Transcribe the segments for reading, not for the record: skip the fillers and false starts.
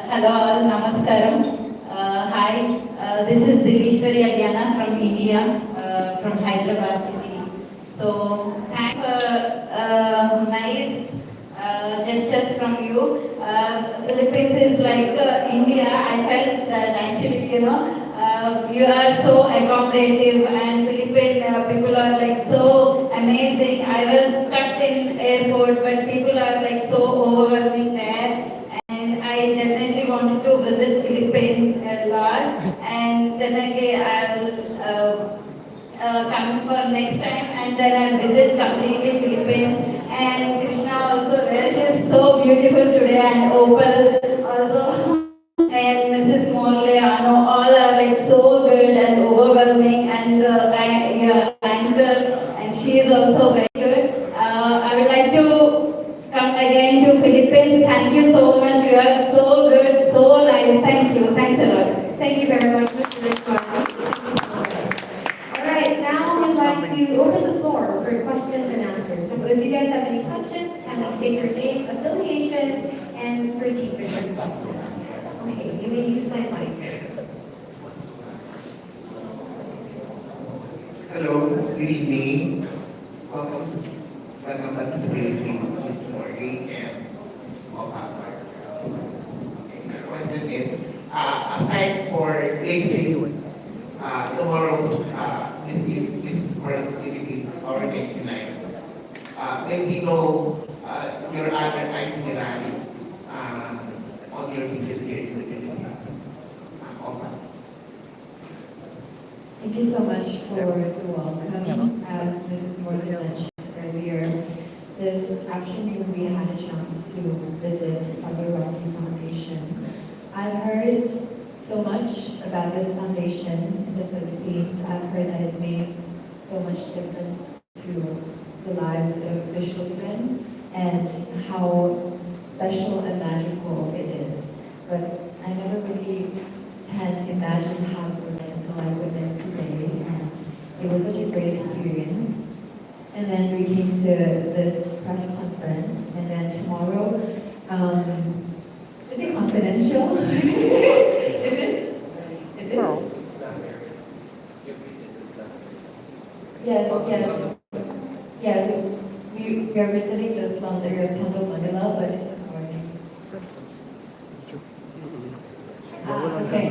Hello all, namaskaram. Hi, this is Dilishwari Adyana from India, from Hyderabad city. So thanks for nice gestures from you. Philippines is like India. I felt that actually, you are so accommodative and Philippine people are like so amazing. I was stuck in airport, but people are like so overwhelming there. And I definitely wanted to visit Philippines a lot. And then again, I'll come for next time, and then I'll visit completely Philippines. And Krishna also there. She is so beautiful today, and Opal also. And Mrs. Morley, Anu, all are like so good and overwhelming, and your anchor, and she is also very good. I would like to come again to Philippines. Thank you so much. You are so good, so nice. Thank you. Thanks a lot. Thank you very much, Mr. Rishwani. All right, now we'd like to open the floor for questions and answers. So if you guys have any questions, kindly state your name, affiliation, and proceed with your question. Okay, you may use my mic. Hello, good evening. Welcome back to today's meeting this morning and Papa. Okay, my question is, aside for dating, tomorrow, this World Philippines Orientation Night, maybe know your other itinerary on your visit here in the Philippines. Papa. Thank you so much for the welcome. As Mrs. Morgan mentioned earlier, this afternoon we had a chance to visit Father Rocky Foundation. I've heard so much about this foundation in the Philippines. I've heard that it makes so much difference to the lives of the children and how special and magical it is. But I never really can imagine how it was like until I witnessed today, and it was such a great experience. And then we came to this press conference, and then tomorrow, is it confidential? Is it? Is it? No. Yes. Yes, we are visiting the slums area of Tondo, Manila, but it's in the morning. Okay.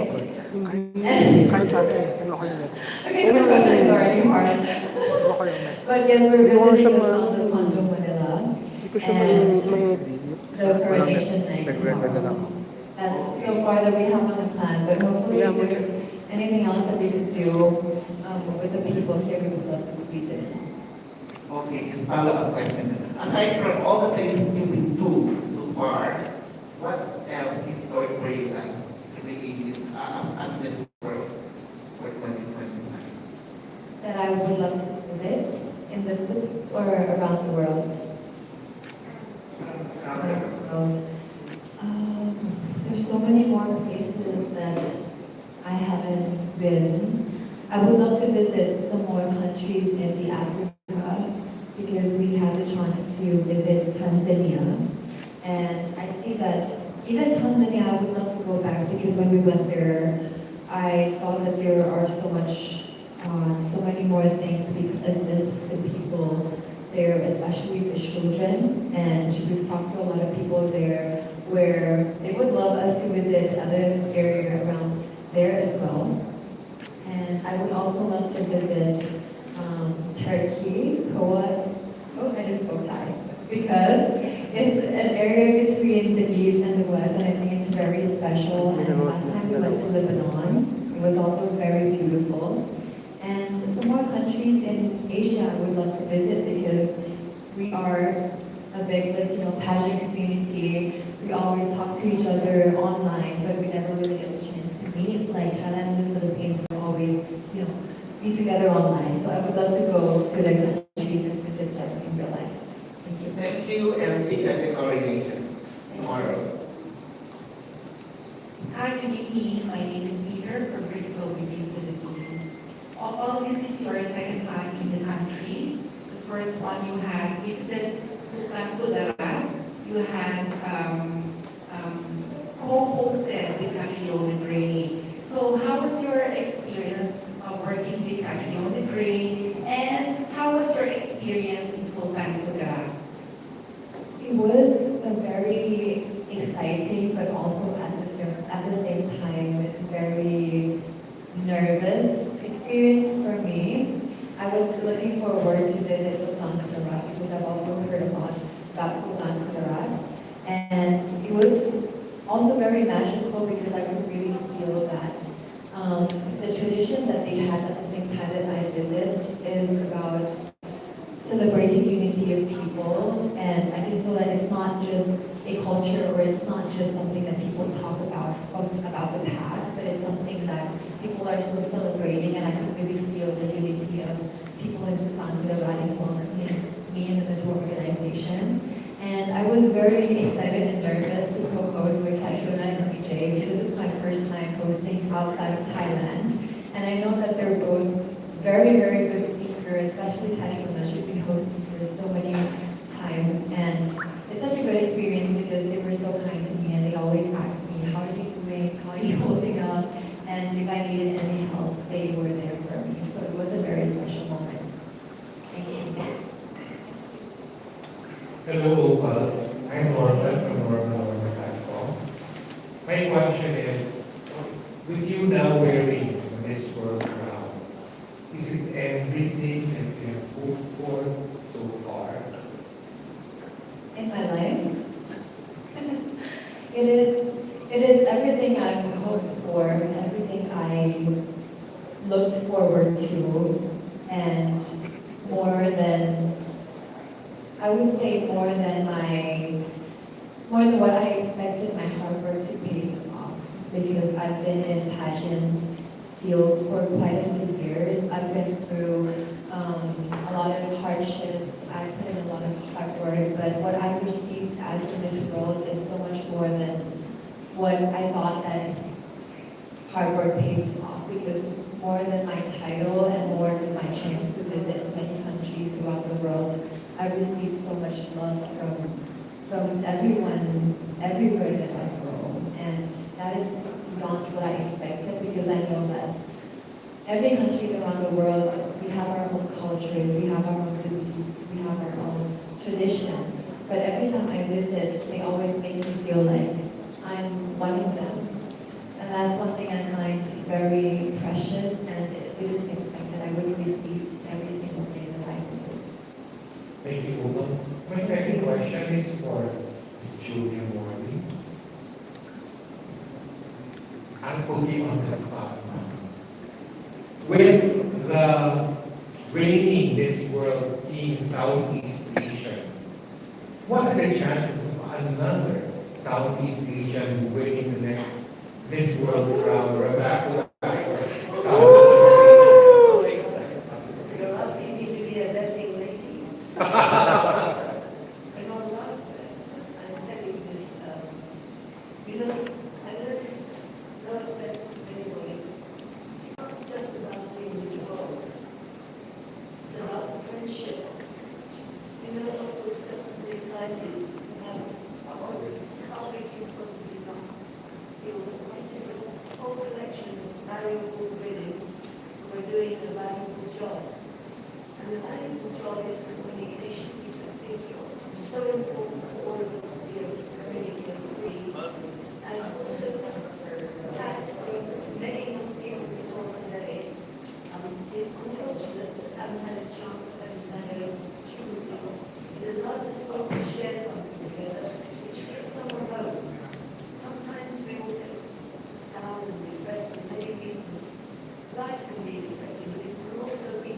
Kahit sa akin, ano kayo na? Okay, the first question is already hard. Ano kayo na? But yes, we're Hindi ko visiting siya the ma- slums of Tondo, Manila. Hindi ko siya And ma-edit. the coronation night Nag-record na lang. tomorrow. That's so far that we have on the plan, but hopefully Yeah, if there's anything else that we could do with the people here, we would love to squeeze it in. Okay, follow-up question. Aside from all the things you've been to so far, what else is going for you like to be at this world for 2025? That I would love to visit in the Philippines or around the world. There's so many more places that I haven't been. I would love to visit some more countries in the Africa because we had the chance to visit Tanzania. And I see that even Tanzania, I would love to go back because when we went there, I saw that there are so many more things because the people there, especially the children, and we've talked to a lot of people there where they would love us to visit other area around there as well. And I would also love to visit Turkey, I just spoke Thai, because it's an area between the East and the West, and I think it's very special. And last time we went to Lebanon, it was also very beautiful. And some more countries in Asia I would love to visit because we are a big, pageant community. We always talk to each other online, but we never really get a chance to meet. Like Thailand and the Philippines, we always, be together online. So I would love to go to the countries and visit them in real life. Thank you. Thank you, and see you at the coronation tomorrow. Hi, good evening. My name is Peter from Critical Relief Philippines. All this is your second time in the country. The first one you had visited Sultan Kudarat. You had Hope hosted the Catriona Gray. So how was your experience of working with Catriona Gray, and how was your experience in Sultan Kudarat? It was a very exciting, but also at the same time, very nervous experience for me. I was looking forward to visit Sultan Kudarat because I've also heard a lot about Sultan Kudarat. And it was also very magical because I could really feel that the tradition that they had at the same time that I visit is about celebrating unity of people, and I can feel that it's not just a culture, or it's not just something that people talk about the past, but it's something that people are still celebrating, and I can really feel the unity of people in Sultan Kudarat including me in this organization. And I was very excited and nervous to co-host with Catriona and CJ because it's my first time hosting outside of Thailand, and I know that they're both very, very good speakers, especially Catriona. She's been hosting for so many times, and it's such a good experience because they were so kind to me, and they always asked me, how are you doing, how are you holding up, and if I needed any help, they were there for me. So it was a very special moment. Thank you. Hello, I'm Norman from Norman Platform. My question is, with you now wearing this world crown, is it everything that you have hoped for so far? In my life, it is everything I've hoped for, everything I looked forward to, and more than, I would say more than what I expected my hard work to pay off, because I've been in pageant fields for quite a few years. I've been through a lot of hardships. I put in a lot of hard work, but what I received as in this world is so much more than what I thought that hard work pays off, because more than my title and more than my chance to visit many countries throughout the world, I received so much love from everyone, everywhere that I go, and that is beyond what I expected, because I know that every country around the world, we have our own cultures, we have our own foods, we have our own tradition, but every time I visit, they always make me feel like I'm one of them, and that's one thing I find very precious, and I didn't expect that I would receive every single place that I visit. Thank you, Uma. My second question is for Ms. Julia Morley. I'll put you on the spot now. With the reigning this world in Southeast Asia, what are the chances of another Southeast Asian winning the next this world crown? We're back to You're asking me to be a betting lady. I'm not allowed to bet. I'm telling you this, I know this is not offense to anybody. It's not just about being this world. It's about friendship. It's just as exciting to have how we can possibly not. This is a whole collection of valuable women who are doing a valuable job. And the valuable job is communication, which I think is so important for all of us to be able to communicate freely. And also, that many people we saw today, it's unfortunate that haven't had a chance, haven't had any opportunities. It allows us all to share something together, which gives someone hope. Sometimes we all get down and depressed for many reasons. Life can be depressing, but it can also be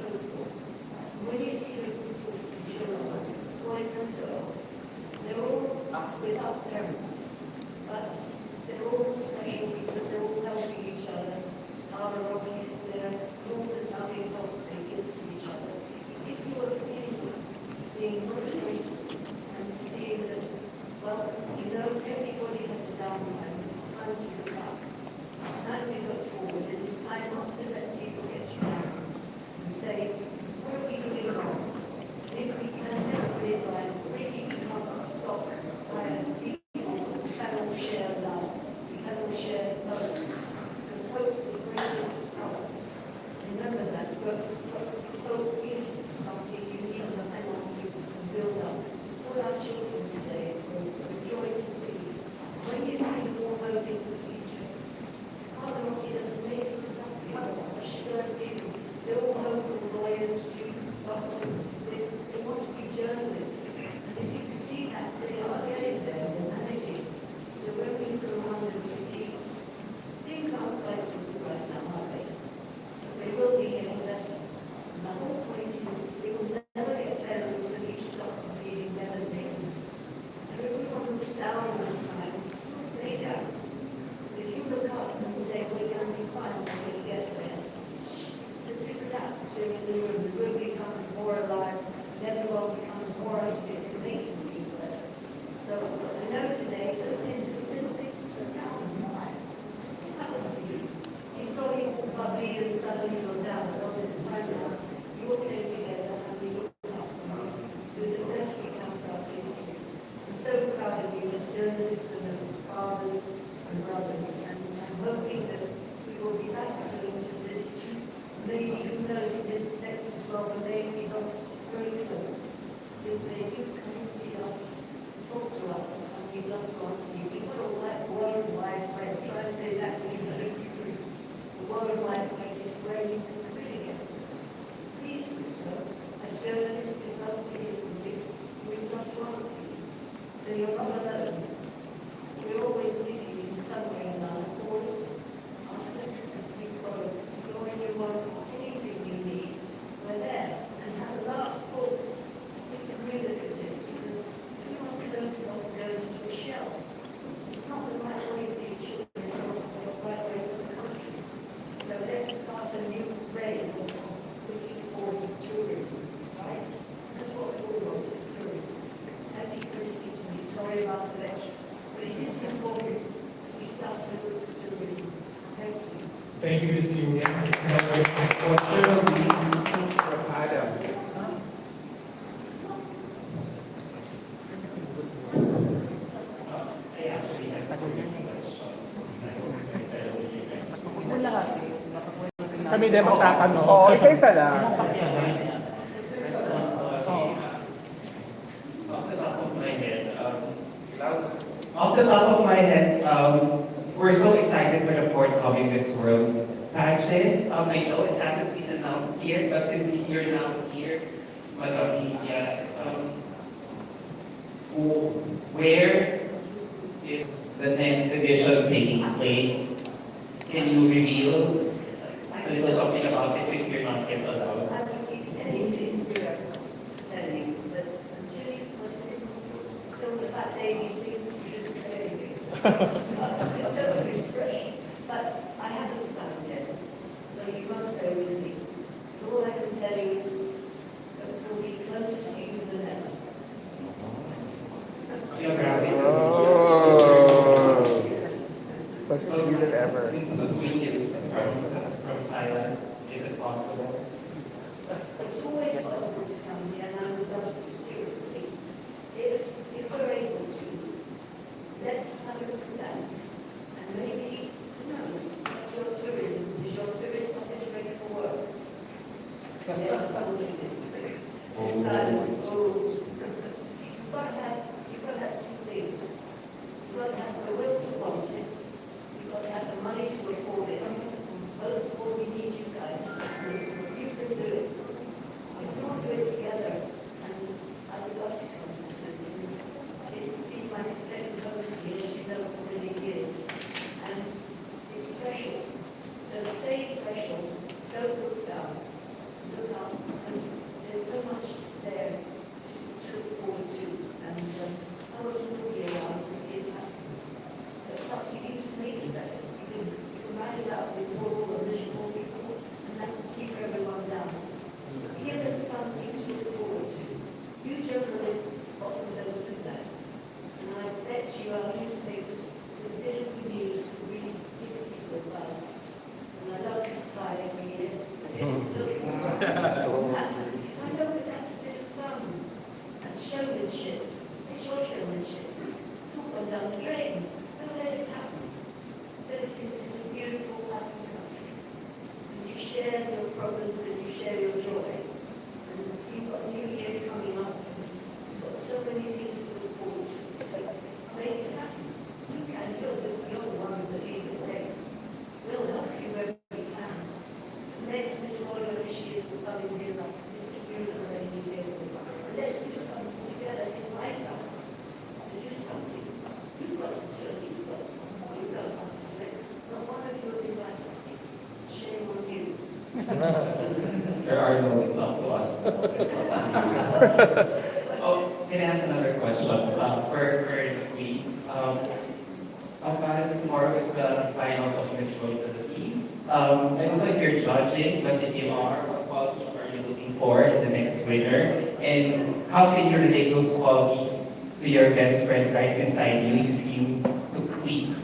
Thank you, Ms. Julia. Next question will be from Adam. I actually have two questions. Kami din magtatanong. Oo, isa-isa lang. Off the top of my head, we're so excited for the forthcoming Miss World pageant. I know it hasn't been announced here, but since you're now here, Madam Lydia, where is the next edition taking place? Can you reveal a little something about it if you're not yet allowed? I would give anything to tell you that until you put it until the fat lady sings, you shouldn't say anything. It's just an expression. But I haven't sung yet, so you must bear with me. All I can tell you is that we'll be closer to you than ever. Geographic. Best movie than ever. Since the queen is from Thailand, is it possible? It's always possible to come here, and I would love to seriously. If we're able to, let's have a look at that. And maybe, who knows, what's your tourism? Is your tourist office ready for work? Yes, of course it is. This silence, oh. You've got to have two things. You've got to have the will to want it. You've got to have the money to afford it. Most of all, we need you guys. Because you can do it. We can all do it together. And I would love to come to this. It's been my second home here, as you know, for many years. And it's special. So stay special. Don't look down. Look up. Because there's so much there to look forward to. And I will still be around to see it happen. So it's up to you to make it better. You can write it up with all the visual people, and that will keep everyone down. Give us something to look forward to. You journalists often don't do that. And I bet you our newspapers, with a bit of good news, will really give people advice. And I love this tie every year. I know that that's a bit of fun. That's showmanship. It's your showmanship. It's all gone down the drain. Don't let it happen. Philippines is a beautiful, happy country. And you share your problems and you share your joy. And you've got New Year coming up. You've got so many things to look forward to. So make it happen. You can. You're the ones that lead the way. We'll help you wherever we can. The next Miss Royal, whoever she is, will come in here like Mr. Beautiful Lady Beautiful. And let's do something together. Invite us to do something. You've got to do it. You've got to. You don't have to do it. Not one of you will be right. Shame on you. Sir Arnold, it's not to us. Oh, can I ask another question? For the queens, tomorrow is the finals of Miss World Philippines. I don't know if you're judging, but if you are, what qualities are you looking for in the next winner? And how can you relate those qualities to your best friend right beside you? You seem to click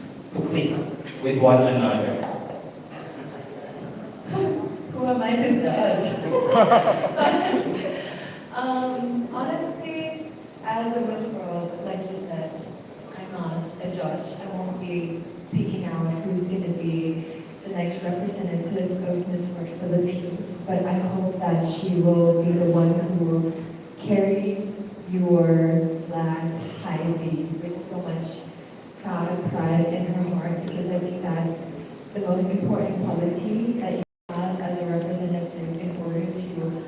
with one another. Who am I to judge? Honestly, as a Miss World, like you said, I'm not a judge. I won't be picking out who's going to be the next representative of Miss World Philippines, but I hope that she will be the one who carries your flags highly with so much pride in her heart, because I think that's the most important quality that you have as a representative in order to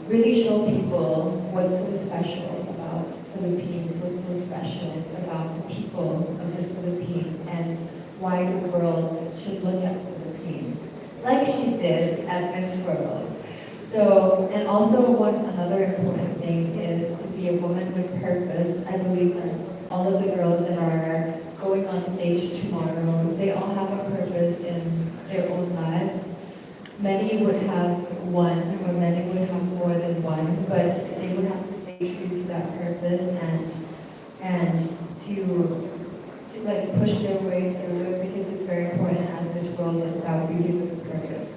really show people what's so special about Philippines, what's so special about the people of the Philippines, and why the world should look at the Philippines, like she did at Miss World. So, and also another important thing is to be a woman with purpose. I believe that all of the girls that are going on stage tomorrow, they all have a purpose in their own lives. Many would have one, or many would have more than one, but they would have to stay true to that purpose and to like push their way through it, because it's very important. World is about beauty with purpose.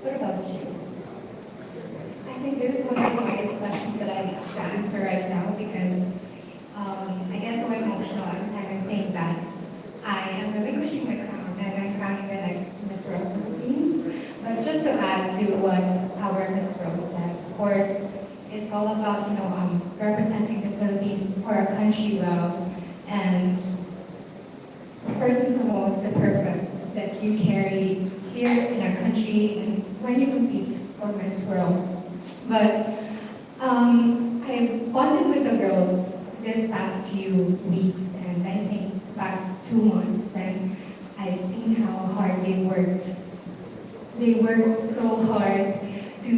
What about you? I think this is one of the hardest questions that I have to answer right now because I guess I'm emotional every time I think that I am relinquishing my crown and I'm crowning the next Miss World Philippines. But just to add to what our Miss World said, of course, it's all about, representing the Philippines or our country well. And first and foremost, the purpose that you carry here in our country and when you compete for Miss World. But I bonded with the girls this past few weeks and I think past 2 months, and I've seen how hard they worked. They worked so hard to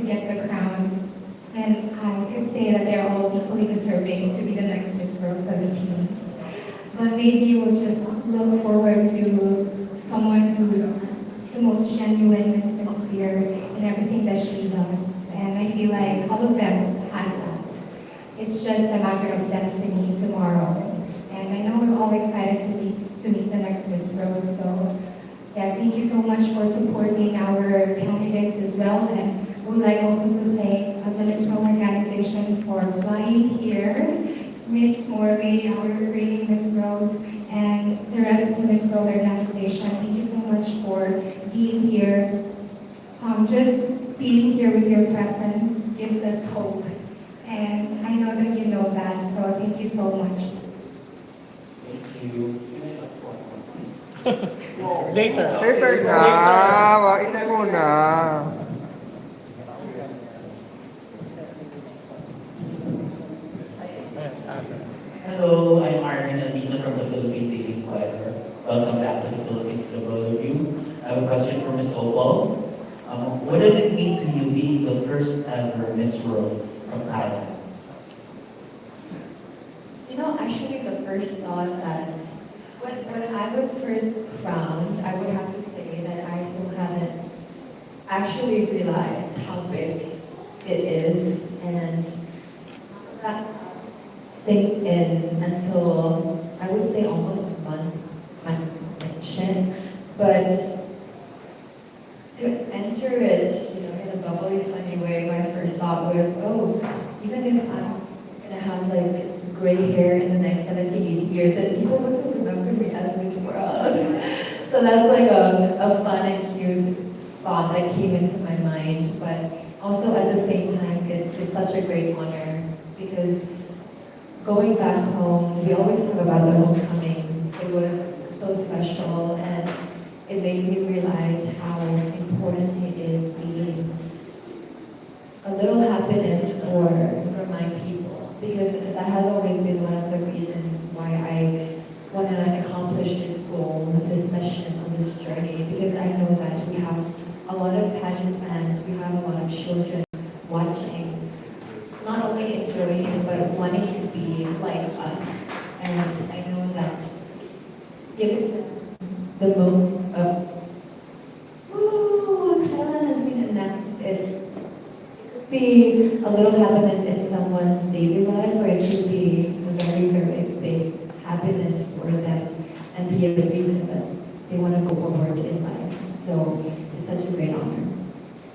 get the crown, and I could say that they're all equally deserving to be the next Miss World Philippines. But maybe we'll just look forward to someone who is the most genuine and sincere in everything that she does. And I feel like all of them has that. It's just a matter of destiny tomorrow. And I know we're all excited to meet the next Miss World. So yeah, thank you so much for supporting our candidates as well. And would like also to thank the Miss World organization for flying here. Miss Morley, our reigning Miss World, and the rest of the Miss World organization. Thank you so much for being here. Just being here with your presence gives us hope. And I know that you know that, so thank you so much. Thank you. Can I ask one more? Later. Paper na. Wait muna. Yes, ate. Hello, I'm Armin Albino from the Philippine Daily Inquirer. Welcome back to the Philippines to the World Review. I have a question for Ms. Opal. What does it mean to you being the first ever Miss World from Thailand? Actually the first thought that when I was first crowned, I would have to say that I still haven't actually realized how big it is, and that sinks in until I would say almost a month mention. But to enter it, in a bubbly, funny way, my first thought was, oh, even if I'm gonna have like gray hair in the next 70, 80 years, then people would still remember me as Miss World. So that's like a fun and cute thought that came into my mind. But also at the same time, it's such a great honor because going back home, we always talk about the homecoming. It was so special, and it made me realize how important it is being a little happiness for my people, because that has always been one of the reasons why I want to accomplish this goal, this mission, on this journey, because I know that we have a lot of pageant fans, we have a lot of children watching, not only enjoying, but wanting to be like us. And I know that giving them the moment of, Thailand has been announced, it could be a little happiness in someone's daily life, or it could be a very, very big happiness for them and be a reason that they want to go forward in life. So it's such a great honor.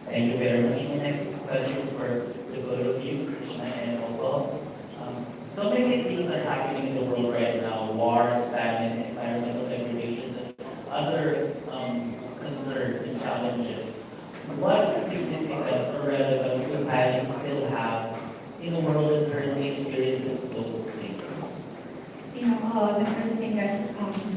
Thank you very much. My next question is for the both of you, Krishna and Opal. So many things are happening in the world right now: wars, famine, environmental degradations, and other concerns and challenges. What significance or relevance do pageants still have in a world that currently experiences those things? The first thing that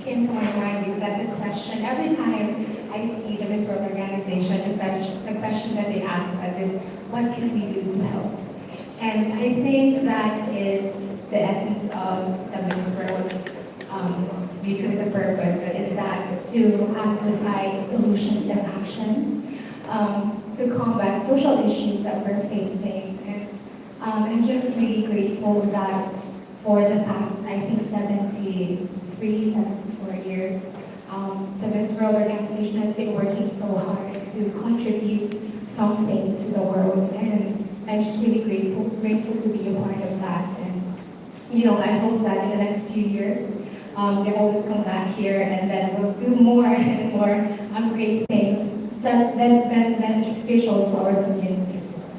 came to my mind is that the question, every time I see the Miss World organization, the question that they ask us is, what can we do to help? And I think that is the essence of the Miss World Beauty with a Purpose, is that to amplify solutions and actions to combat social issues that we're facing. And I'm just really grateful that for the past, I think, 74 years, the Miss World organization has been working so hard to contribute something to the world, and I'm just really grateful to be a part of that. And I hope that in the next few years, They always come back here and then we'll do more and more great things that's beneficial to our community as well.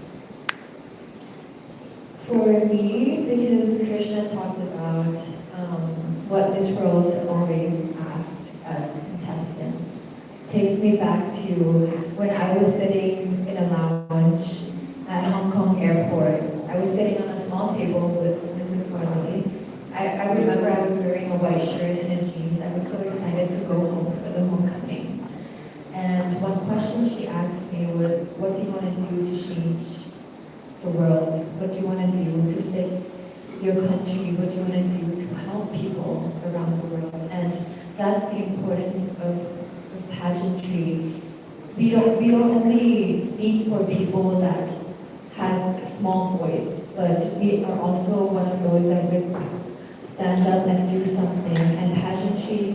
For me, because Krishna talked about what this world always asks as contestants, takes me back to when I was sitting in a lounge at Hong Kong airport. I was sitting on a small table with Mrs. Corley. I remember I was wearing a white shirt and a jeans. I was so excited to go home for the homecoming. And one question she asked me was, what do you want to do to change the world? What do you want to do to fix your country? What do you want to do to help people around the world? And that's the importance of pageantry. We don't only speak for people that has a small voice, but we are also one of those that would stand up and do something, and pageantry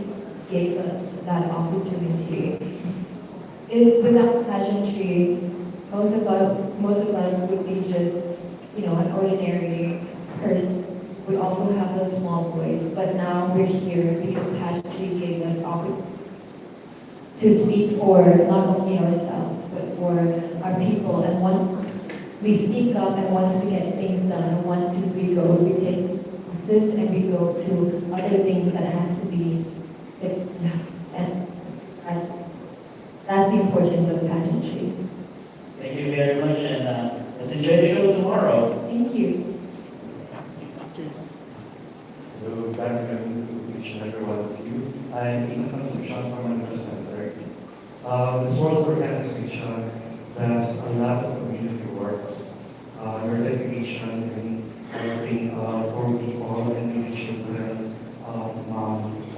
gave us that opportunity. Without pageantry, most of us would be just, an ordinary person. We also have a small voice, but now we're here because pageantry gave us opportunity to speak for not only ourselves, but for our people. And once we speak up and once we get things done, we take classes and we go to other things that has to be, and that's the importance of pageantry. Thank you very much, and let's enjoy the show tomorrow. Thank you. Hello, good afternoon to each and every one of you. I'm Ethan Concepcion from Manila Center. This World Organization does a lot of community works. Your dedication in helping poor people and young children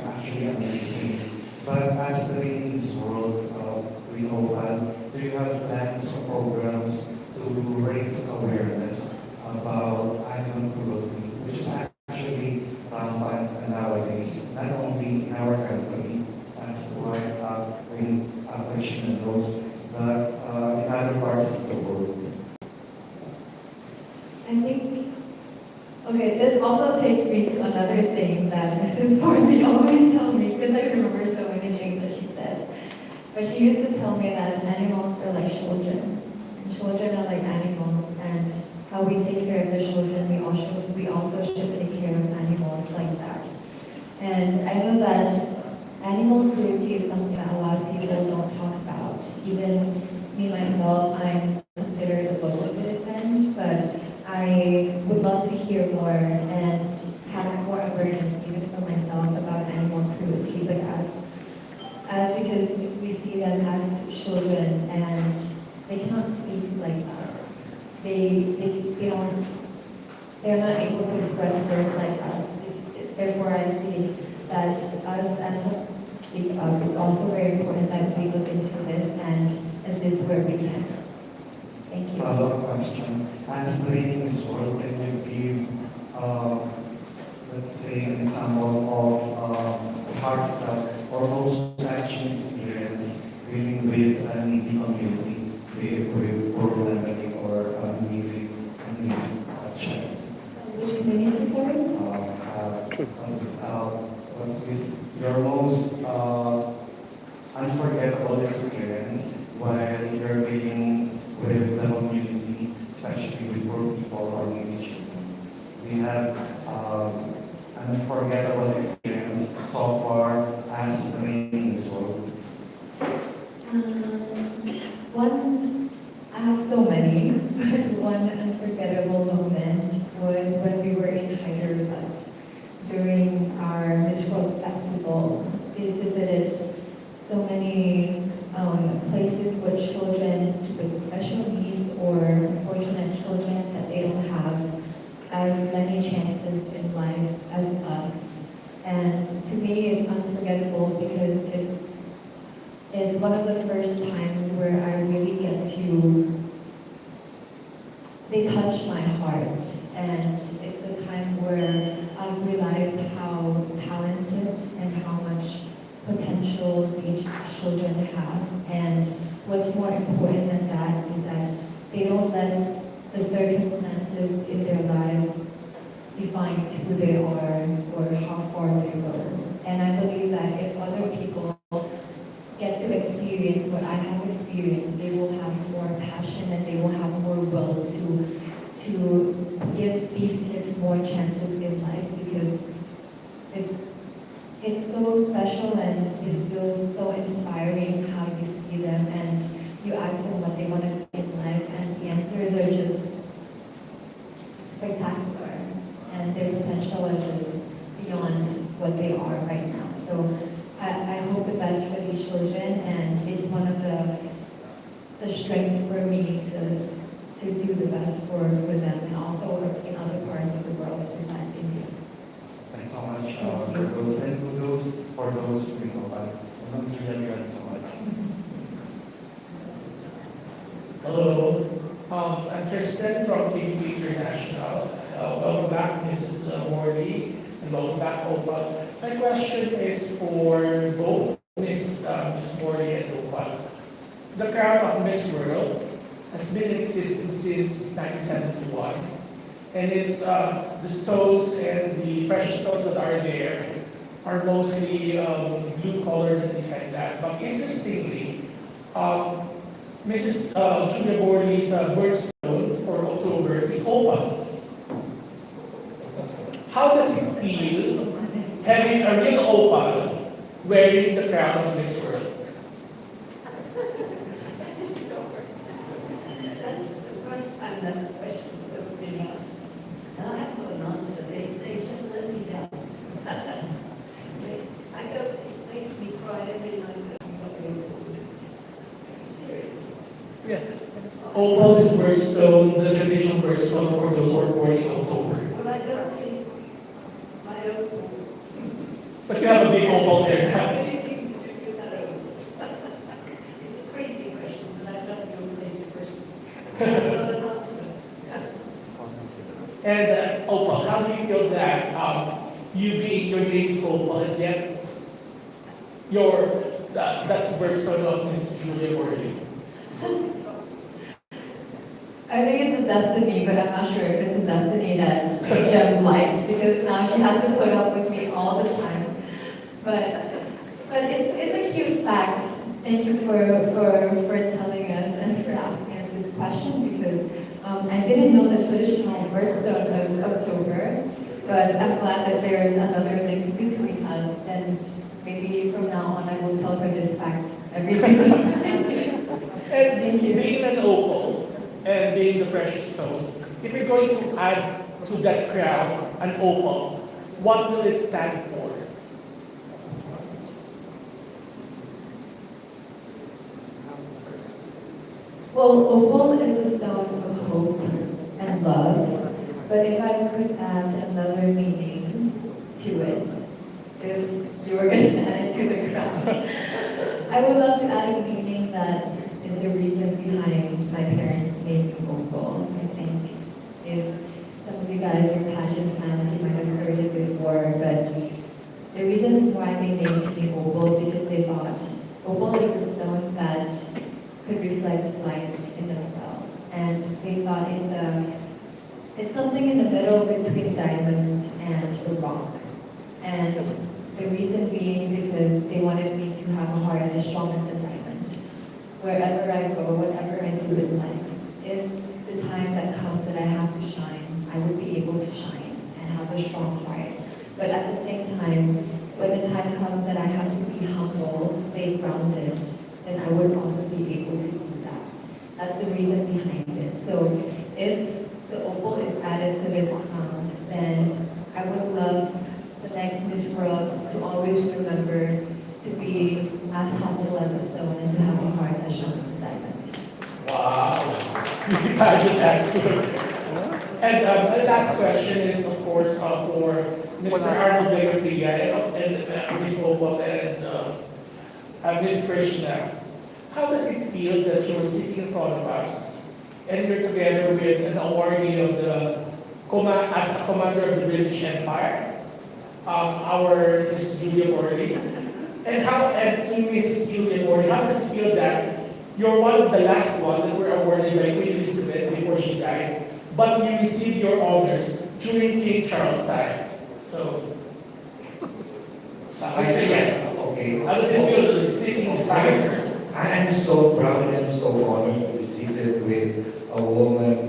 actually amazing. But as the in this world, we know that do you have plans or programs to raise awareness about animal cruelty, which is actually rampant nowadays, not only in our country, as what Krishna knows, but in other parts of the world. I think, okay, this also takes me to another thing that Mrs. Farley always tells me, because I remember so many things that she says. But she used to tell me that animals are like children. And children are like animals, and how we take care of the children, we also should take care of animals like that. And I know that animal cruelty is something that a lot of people don't talk about. Even me myself, I'm considered a local citizen, but I would love to hear more and have more awareness even for myself about animal cruelty, but as because we see them as children and they cannot speak like us. They're not able to express words like us. Therefore, I see that us as speak up, it's also very important that we look into this and assist where we can. Thank you. Follow-up question. As leading this world, can you give, let's say, an example of heartfelt or most touching experience dealing with a needy community, with poor family or a needy child? Would you bring it to sorry? What's this, your most unforgettable experience while you're dealing with the community, especially with poor people or needy children? We have an unforgettable experience so far as the in this world. I have so many, but one unforgettable moment was when we were in Hyderabad during our Miss World Festival. We visited so many places with children with special needs or unfortunate children that they don't have as many chances in life as us. And to me, it's unforgettable because it's one of the first times where I really get to, they touch my heart. And it's a time where I've realized how talented and how much potential these children have. And what's more important than that is that they don't let the circumstances in their lives define who they are or how far they go. will to give these kids more chances in life because it's so special and it feels so inspiring how you see them and you ask them what they want to be in life and the answers are just spectacular and their potential is just beyond what they are right now. So I hope the best for these children and it's one of the strength for me to do the best for them and also work in other parts of the world besides India. Thanks so much for those and kudos for those really so much. Hello, I'm Tristan from TV International. Welcome back, Mrs. Morley, and welcome back, Opal. My question is for both Ms. Morley and Opal. The crown of Miss World has been in existence since 1971, and it's the stones and the precious stones that are there are mostly blue colored and things like that. But interestingly, Mrs. Julia Morley's birthstone for October is opal. How does it feel having a real opal wearing the crown of Miss World? That's the first time that question's ever been asked. And I haven't got an answer. They just let me down. It makes me cry every night that I'm not going forward. Serious. Yes. Opal's birthstone, the traditional birthstone for those who are born in October. Well, I don't think my own But you have a big opal there. has anything to do with that own. It's a crazy question, but I love your crazy question. I don't know an answer. And Opal, how do you feel that you being your name's Opal and yet that's the birthstone of Mrs. Julia Morley? I think it's a destiny, but I'm not sure if it's a destiny that Jem likes because now she has to put up with me all the time. But it's a cute fact. Thank you for telling us and for asking us this question because I didn't know the traditional birthstone was October, but I'm glad that there is another link between us and maybe from now on I will tell her this fact every single time. And Thank you. being an opal and being the precious stone, if you're going to add to that crown an opal, what will it stand for? Well, opal is a stone of hope and love, but if I could add another meaning to it, if you were going to add it to the crown, I would love to add a meaning that is the reason behind my parents' name opal. I think if some of you guys are pageant fans, you might have heard it before, but the reason why they named me opal because they thought opal is a stone that could reflect light in themselves. And they thought it's something in the middle between diamond and a rock. And the reason being because they wanted me to have a heart as strong as a diamond. Wherever I go, whatever I do in life, if the time that comes that I have to shine, I would be able to shine and have a strong heart. But at the same time, when the time comes that I have to be humble, stay grounded, then I would also be able to do that. That's the reason behind it. So if the opal is added to this crown, then I would love the next Miss World to always remember to be as humble as a stone and to have a heart as strong as a diamond. Wow, beauty pageant answer. And my last question is, of course, for Mr. Arnold Legafria and Ms. Opal and Ms. Krishna. How does it feel that you're sitting in front of us and you're together with an awardee of as a commander of the British Empire, our Miss Julia Morley? And to Mrs. Julia Morley, how does it feel that you're one of the last ones that were awarded by Queen Elizabeth before she died, but you received your honors during King Charles' time? So, I say yes. Okay. How does it feel receiving these honors? I am so proud and so honored to receive it with a woman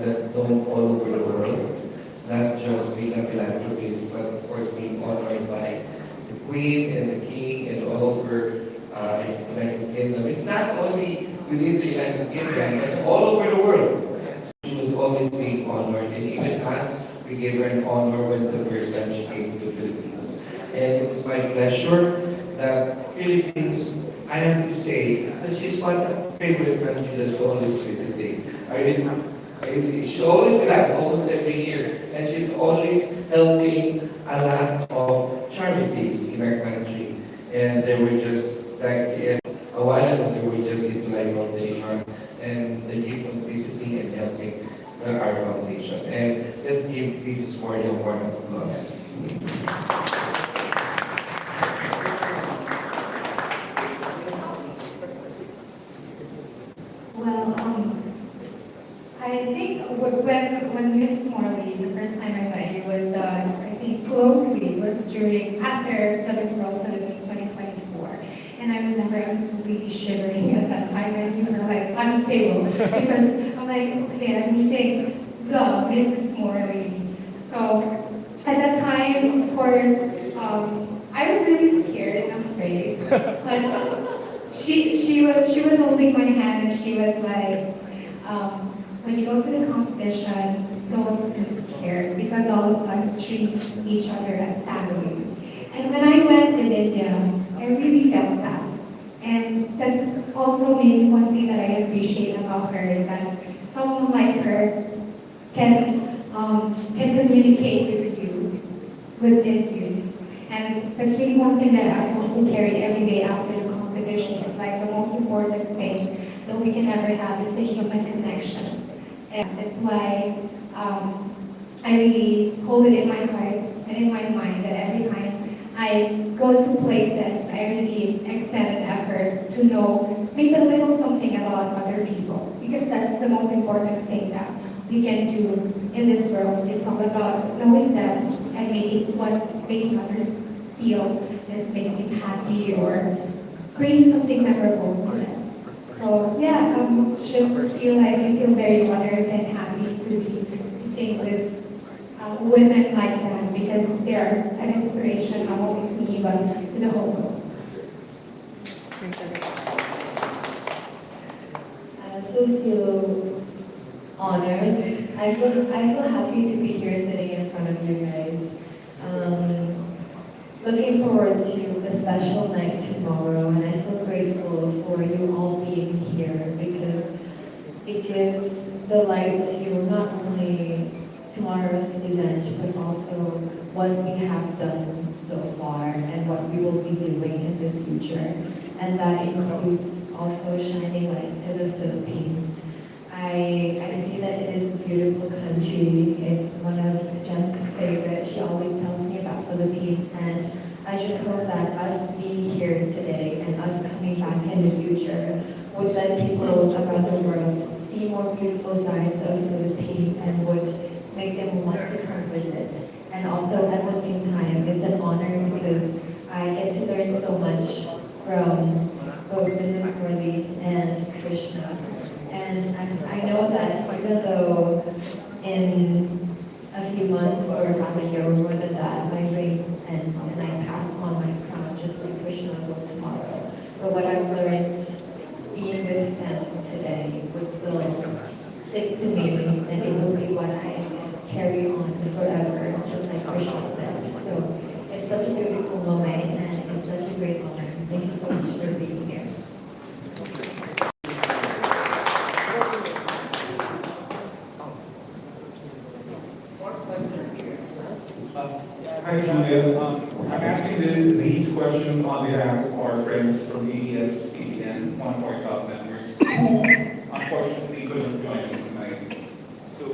known all over the world, not just being a philanthropist, but of course being honored by the Queen and the King and all over United Kingdom. It's not only within the United Kingdom, it's all over the world. She was always being honored, and even us, we gave her an honor when the first time she came to the Philippines. And it's my pleasure that Philippines, I have to say, that she's one of my favorite countries that's always visiting. She always comes almost every year, and she's always helping a lot of charities in our country. And they were just, like a while ago, they were just into Life Foundation, and they keep on visiting and helping our foundation. And let's give Mrs. Morley a round of applause. Well, I think when Miss Morley, the first time I met you was, I think closely, was after the Miss World Philippines 2024. And I remember I was completely shivering at that time and you were like unstable because I'm like, okay, I'm meeting the Mrs. Morley. So at that time, of course, I was really scared and afraid. But she was holding my hand and she was like, when you go to the competition, don't be scared because all of us treat each other as family. And when I went in India, I really felt that. And that's also maybe one thing that I appreciate about her is that someone like her can communicate with you, within you. And that's really one thing that I also carry every day after the competition. It's like the most important thing that we can ever have is the human connection. And that's why I really hold it in my heart and in my mind that every time I go to places, I really extend an effort to know, make a little something about other people. Because that's the most important thing that we can do in this world. It's all about knowing them and making others feel is making them happy or creating something memorable to them. So yeah, I feel very honored and happy to be sitting with women like that because they're an inspiration not only to me but to the whole world. I also feel honored. I feel happy to be here sitting in front of you guys. Looking forward to the special night tomorrow, and I feel grateful for you all being here because it gives the light to not only tomorrow's event, but also what we have done so far and what we will be doing in the future. And that includes also shining light to the Philippines. I see that it is a beautiful country. It's one of Jen's favorite. She always tells me about Philippines, and I just hope that us being here today and us coming back in the future would let people around the world see more beautiful sides of Philippines and would make them want to come visit. And also at the same time, it's an honor because I get to learn so much from both Mrs. Morley and Krishna. And I know that even though in a few months or around a year or more than that, my reigns ends and I pass on my crown just like Krishna will tomorrow. But what I've learned being with them today would still stick to me and it will be what I carry on forever, just like Krishna said. So it's such a beautiful moment and it's such a great honor. Thank you so much for being here. Hi, Julia. I'm asking these questions on behalf of our friends from ABS-CBN, one of our top members, who unfortunately couldn't join us tonight. So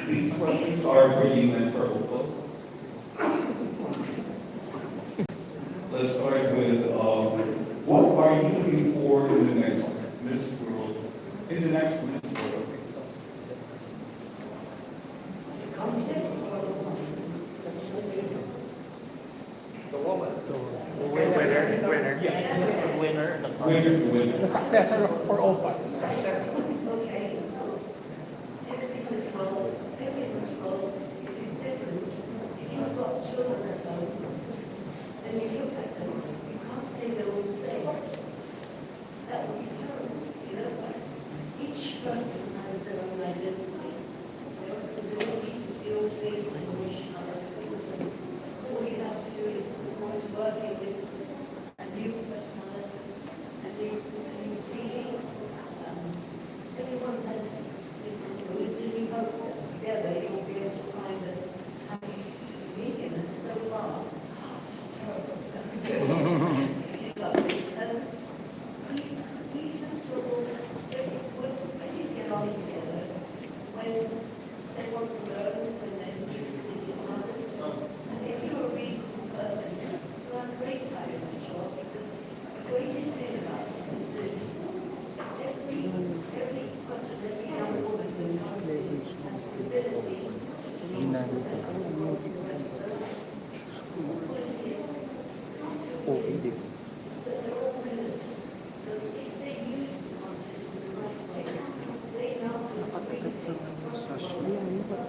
these questions are for you and for Opal. Let's start with, what are you looking for in the next Miss World? In the next Miss World? Contest or Winner. Yes, Mr. Winner. Winner. The successor for Opal. okay. Because, well, is that they're all winners. Because if they use the contest in the right way, they know that the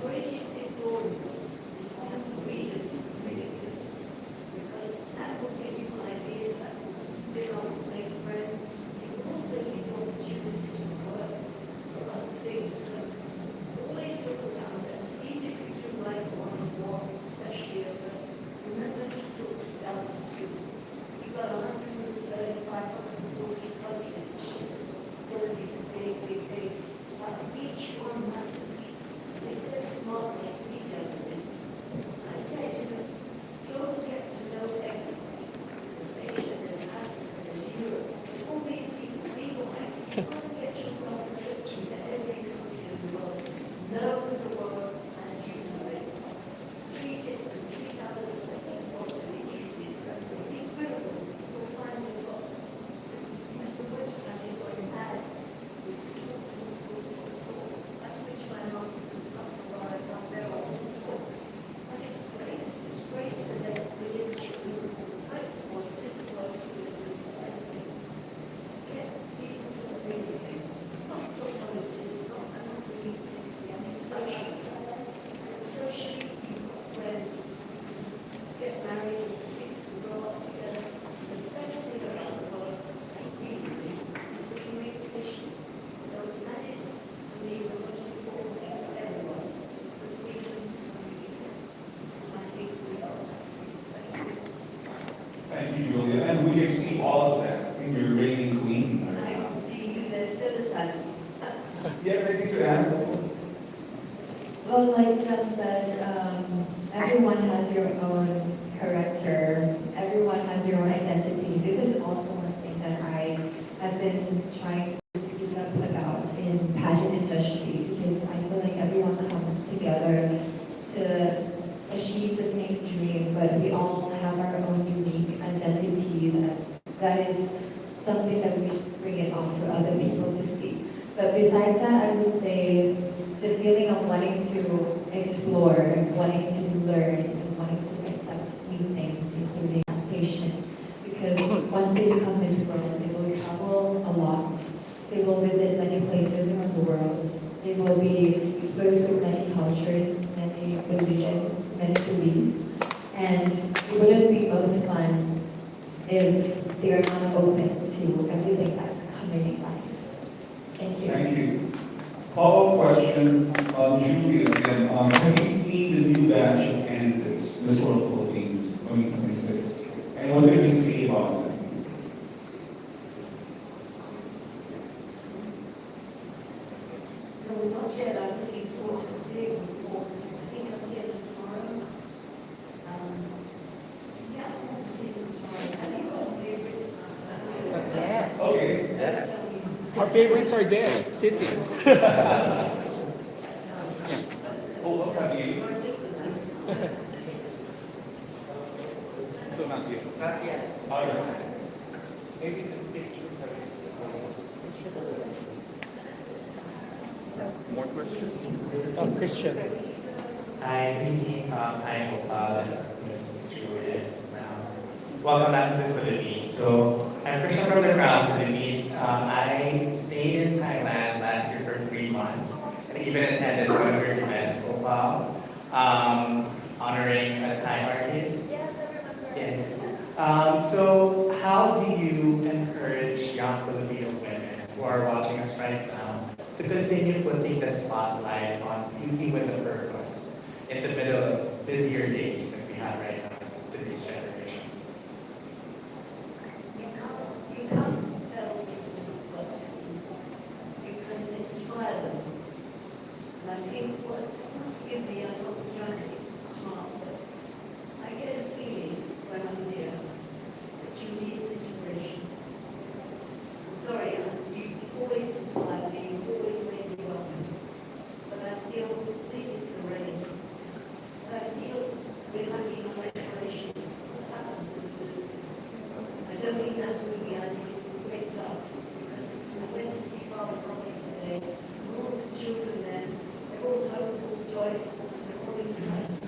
greatest thing for us is to have the freedom to communicate. Because that will give you ideas, that will spin off and make friends. It will also give you opportunities for work, for other things. So always look around it, even if you do like one-on-one, especially at first, remember to talk to others too. You've got 135, 140 countries this year. It's going to be big, big, big. But each one matters. If they're smart like these young men, I said, go and get to know everybody. There's Asia, there's Africa, there's Europe. All these people, be wise. Go and get yourself a trip to every country in the world. Know the world as you know it. Treat it and treat others like you want to be treated. It's incredible. You'll find a lot. The website is going mad. That's which my mom was not there all this talk. But it's great. It's great to let women choose right what is the world to do the same thing. Get people to communicate. Not for policies, not really politically, I mean socially. Socially, you've got friends. Get married, kids can grow up together. The best thing about the world, really, is the communication. So that is, for me, the most important thing for everyone, is the freedom to communicate. And I think we are. Thank you. Thank you, Julia. And we can see all of that in your reigning queen. And I can see you, there's still a sense. Yeah, anything to add? Well, like John said, everyone has your own character. Everyone has your own identity. This is also one thing that I have been trying to speak up about in pageant industry, because I feel like everyone comes together to achieve the same dream, but we all have our own unique identity that is something that we bring it on for other people to see. But besides that, I would say the feeling of wanting to explore, wanting to learn, and wanting to accept new things, including adaptation. Because once they become Miss World, they will travel a lot. They will visit many places around the world. They will be exposed to many cultures, many religions, many beliefs. And it wouldn't be most fun if they are not open to everything that's coming in life. Thank you. Thank you. Follow-up question, Julia again. Have you seen the new batch of candidates, Miss World Philippines 2026? And what did you see about them? No, not yet. I'm looking forward to seeing them more. I think I'll see them tomorrow. Yeah, I want to see them tomorrow. Have you got favorites? Okay. Our favorites are there, sitting. Oh, look at you. So not yet. Not yet. All right. Maybe the pictures that More questions? Christian. Hi, Vicky. Hi, Opal and Miss Juliet. Welcome back to the Philippines. So, I'm Christian from the Crown Philippines. I stayed in Thailand last year for 3 months and even attended one of your events, Opal, honoring a Thai artist. Yes. So, how do you encourage young Filipino women who are watching us right now to continue putting the spotlight on beauty with a purpose in the middle of busier days that we have right now to this generation? You can't tell people what to do. You can inspire them. And I think forgive me, I'm not trying to be smart, but I get a feeling when I'm here that you need inspiration. I'm sorry, you always inspire me, you always make me welcome. But I feel, maybe it's the rain. But I feel we're lacking on inspiration. What's happened to the Philippines? I don't mean that movie, I mean great love. Because I went to see Father Robbie today, and all the children there, they're all hopeful, joyful, and they're all excited.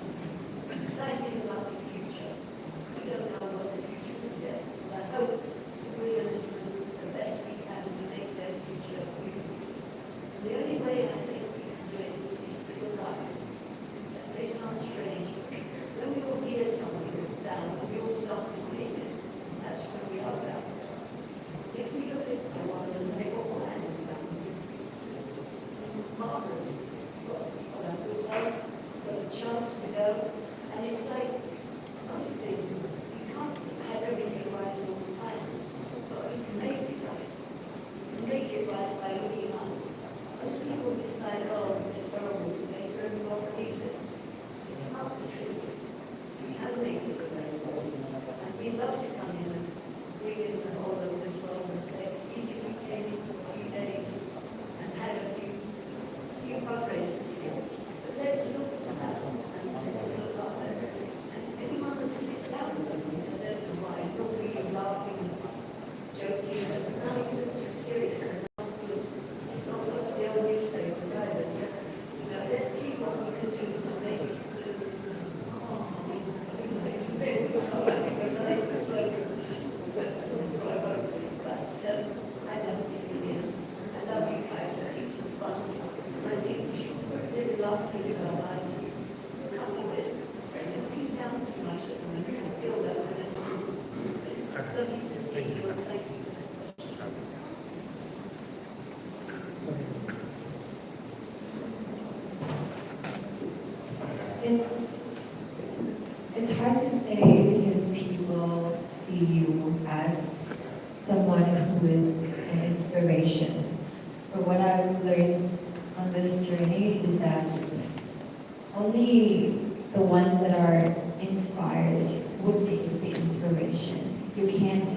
Excited about the future. We don't know what the future is yet. Thank you. Thank you. It's hard to say because people see you as someone who is an inspiration. But what I've learned on this journey is that only the ones that are inspired would take the inspiration. You can't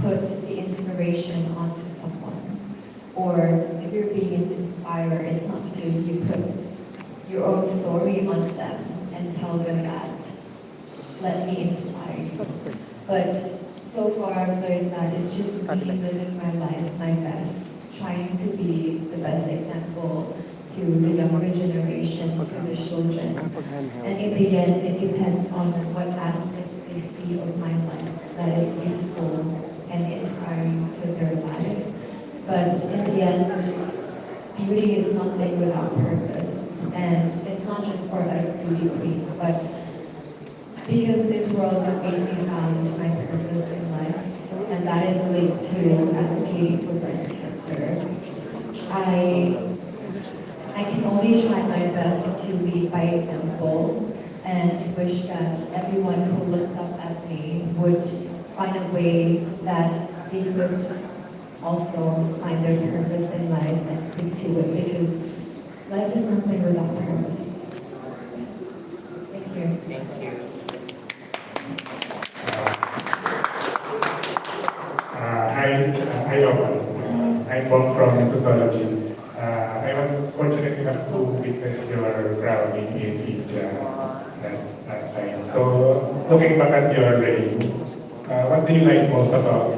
put the inspiration onto someone. Or if you're being inspired, it's not because you put your own story on them and tell them that, let me inspire you. But so far I've learned that it's just me living my life my best, trying to be the best example to the younger generation, to the children. And in the end, it depends on what aspects they see of my life that is useful and inspiring to their life. But in the end, beauty is nothing without purpose. And it's not just for us beauty queens, but because this world has made me found my purpose in life, and that is linked to advocating for breast cancer. I can only try my best to lead by example and wish that everyone who looks up at me would find a way that they could also find their purpose in life and stick to it, because life is nothing without purpose. Thank you. Thank you. Hi, Oman. I'm Bob from Sociology. I was fortunate enough to witness your crowning in India last time. So, looking back at your reign, what do you like most about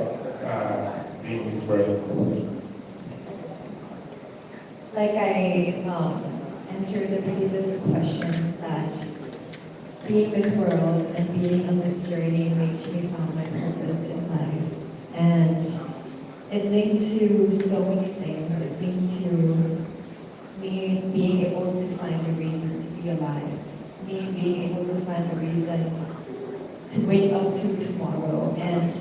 being Miss World? Like I answered the previous question, that being Miss World and being on this journey makes me found my purpose in life. And it linked to so many things. It linked to me being able to find a reason to be alive. Me being able to find a reason to wake up to tomorrow. And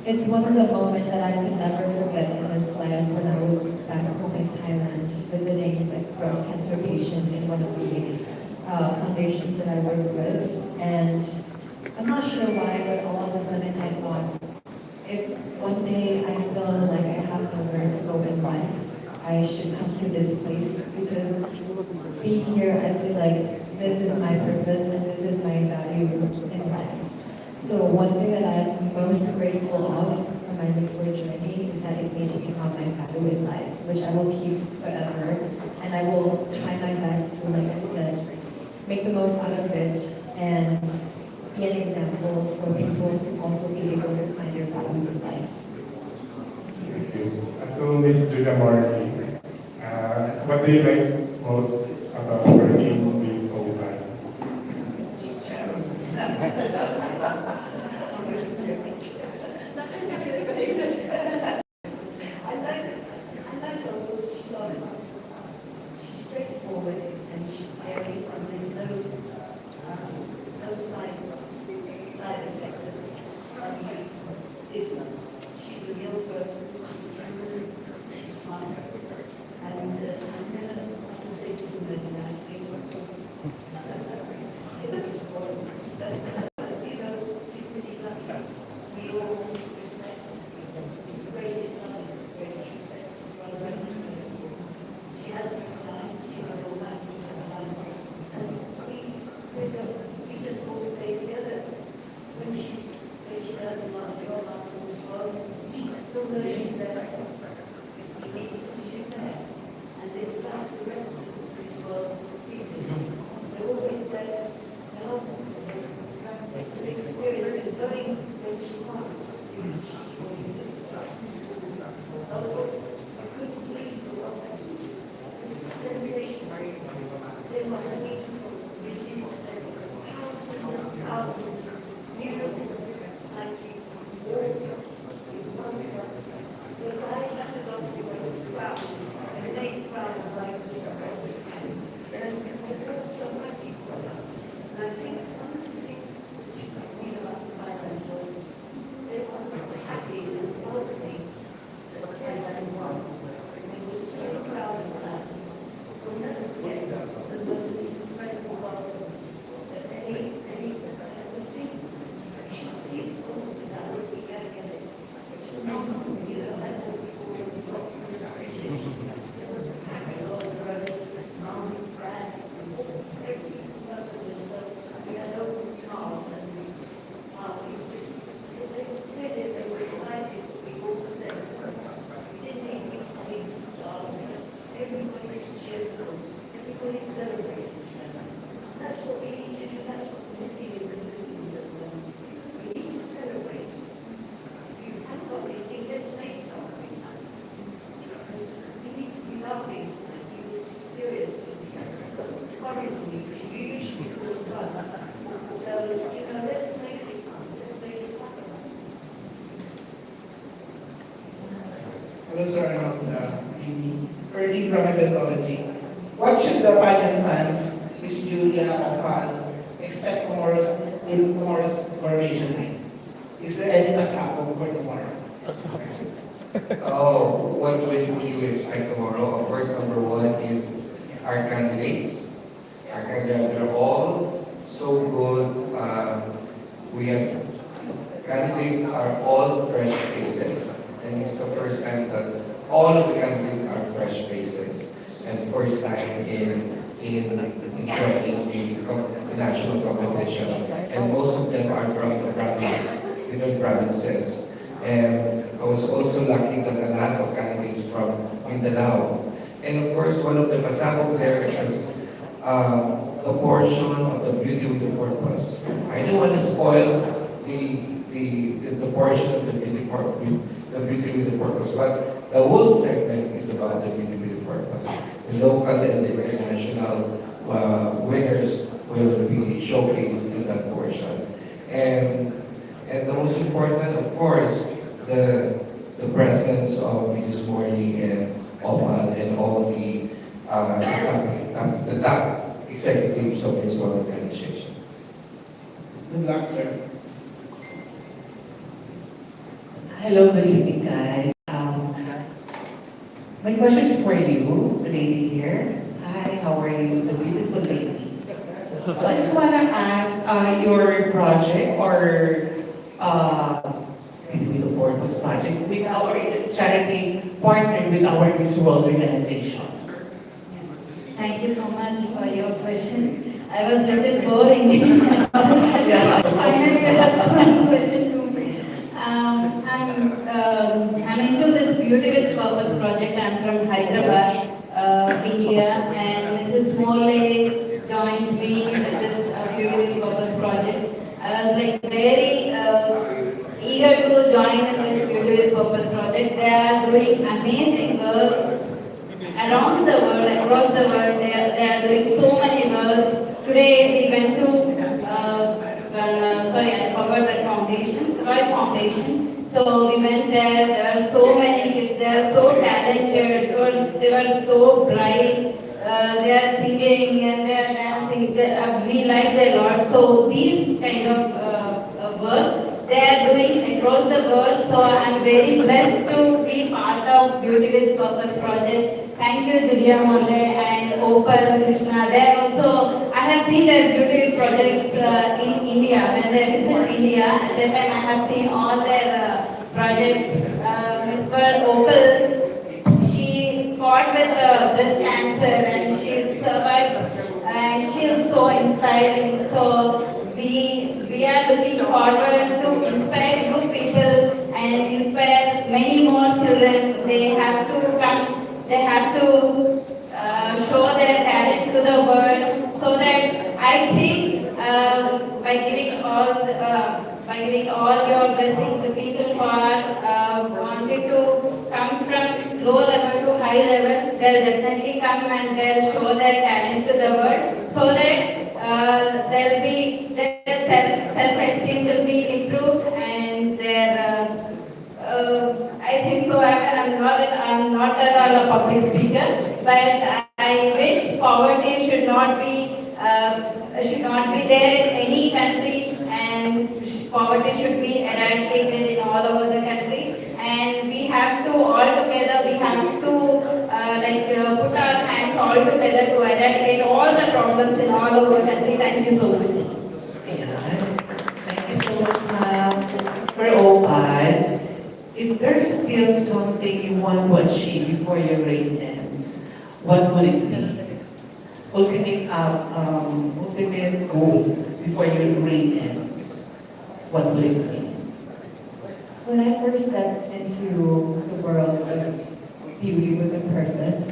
it's one of the moments that I could never forget in this life, when I was back home in Thailand visiting breast cancer patients in one of the foundations that I work with. And I'm not sure why, but all of a sudden I thought, if one day I feel like I have nowhere to go in life, I should come to this place, because being here, I feel like this is my purpose and this is my value in life. So one thing that I'm most grateful of for my Miss World journey is that it made me find my value in life, which I will keep forever. And I will try my best to, like I said, make the most out of it and be an example for people to also be able to find their values in life. Thank you. And to Miss Julia Morley, what do you like most about working with OPAN? I like her, but she's honest. She's straightforward and she's very, and there's no side effect that's different. She's a real person, she's smooth, she's smart, and I'm never say to her the nice things because she looks spoiled. But, you know, we're really lucky. We all respect the greatest artist, the greatest respect, as well as I can say. She has her time, she has all that, her time. And we just all stay together. When she doesn't want to go out in this world, she still knows she's there for us. If we need her, she's there. And it's like the rest of this world, because they're always there to help us. It's an experience of going when she wants. This is right. I couldn't believe this sensation. They were beautiful, reduced their thousands and thousands of beautiful, like you, warm, you wonder. Your eyes Hello, sir, Arnold, the early methodology. What should the pageant fans, Miss Julia Opal, expect tomorrow's coronation night? Is there any pasabog for tomorrow? Oh, what will you expect tomorrow? Of course, number one is our candidates. Our candidates are all so good. We have candidates are all fresh faces, and it's the first time that all of the candidates are fresh faces, and first time in the national competition, and most of them are from the province, different provinces. And I was also lucky that a lot of candidates from Mindanao. And of course, one of the pasabog there is the portion of the beauty with the purpose. I don't want to spoil the portion of the beauty with the purpose, but the whole segment is about the beauty with the purpose. The local and the international winners will be showcased in that portion. And the most important, of course, the presence of Mrs. Morley and Opal and all the top executives of this organization. Good luck, sir. Hello, good evening, guys. My question is for you, the lady here. Hi, how are you, the beautiful lady? So I just want to ask your project or with the purpose project with our charity partner with our Miss World organization. Thank you so much for your question. I was a little boring. Yeah. Finally, I have one question to me. I'm into this Beauty with Purpose project. I'm from Hyderabad, India, and Mrs. Morley joined me with this Beauty with Purpose project. I was like very eager to join in this Beauty with Purpose project. They are doing amazing work around the world, across the world. They are doing so many works. Today we went to, I forgot that foundation, Roy Foundation. So we went there. There are so many kids. They are so talented. They were so bright. They are singing and they are dancing. We like them a lot. So these kind of work they are doing across the world. So I am very blessed to be part of Beauty with Purpose project. Thank you, Julia Molle and Opal Krishna. They are also, I have seen their beauty projects in India. When they visit India, at that time I have seen all their projects. Ms. Opal, she fought with breast cancer and she survived. And she is so inspiring. So we are looking forward to inspire good people and inspire many more children. They have to come. They have to show their talent to the world, so that I think by giving all your blessings, the people who are wanted to come from low level to high level, they'll definitely come and they'll show their talent to the world, so that their self-esteem will be improved and their I think so. I'm not at all a public speaker, but I wish poverty should not be there in any country, and poverty should be eradicated in all over the country. And we have to all together. We have to put our hands all together to eradicate all the problems in all over the country. Thank you so much. Yeah. Thank you so much, for Opal. If there's still something you want to achieve before your reign ends, what would it be? Ultimate goal before your reign ends, what would it be? When I first stepped into the world of beauty with a purpose,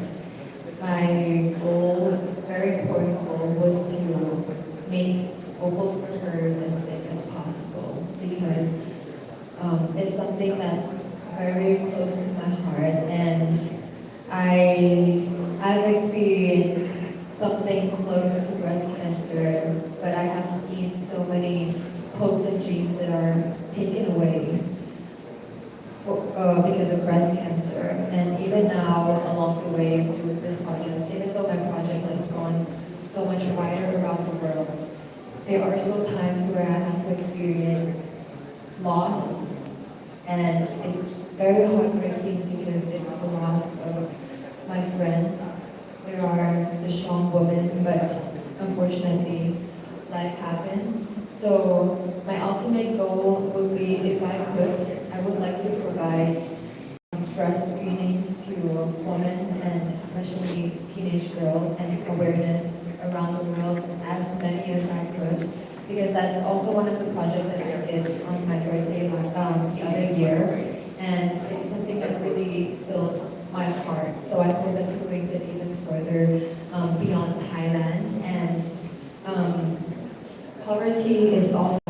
my goal, very important goal, was to make Opal's Preferred as big as possible, because it's something that's very close to my heart, and I've experienced something close to breast cancer, but I have seen so many hopes and dreams that are taken away because of breast cancer. away with this project, even though my project has gone so much wider around the world. There are still times where I have to experience loss, and it's very heartbreaking because it's the loss of my friends. There are the strong women, but unfortunately, life happens. So my ultimate goal would be, if I could, I would like to provide breast screenings to women and especially teenage girls and awareness around the world, as many as I could, because that's also one of the projects that I did on my birthday the other year, and it's something that really filled my heart. So I hope that to brings it even further beyond Thailand. And poverty is also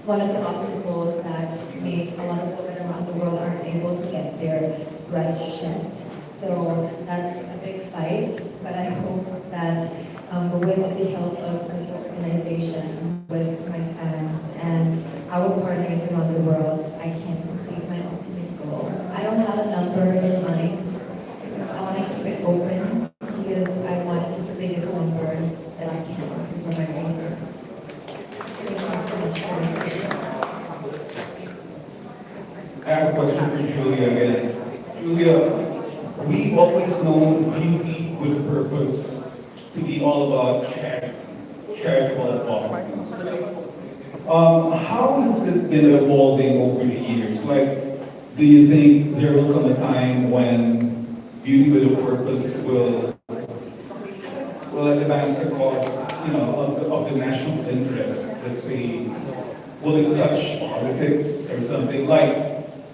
one of the obstacles that made a lot of women around the world aren't able to get their breast checked. So that's a big fight, but I hope that with the help of this organization, with my fans and our partners around the world, I can complete my ultimate goal. I don't have a number in mind. I want to keep it open because I want just the biggest number that I can for my readers. Thank you so much for your attention. I have a question for Julia again. Julia, we've always known beauty with purpose to be all about charitable causes. How has it been evolving over the years? Like, do you think there will come a time when beauty with a purpose will advance the cause, of the national interest? Let's say, will it touch politics or something? Like,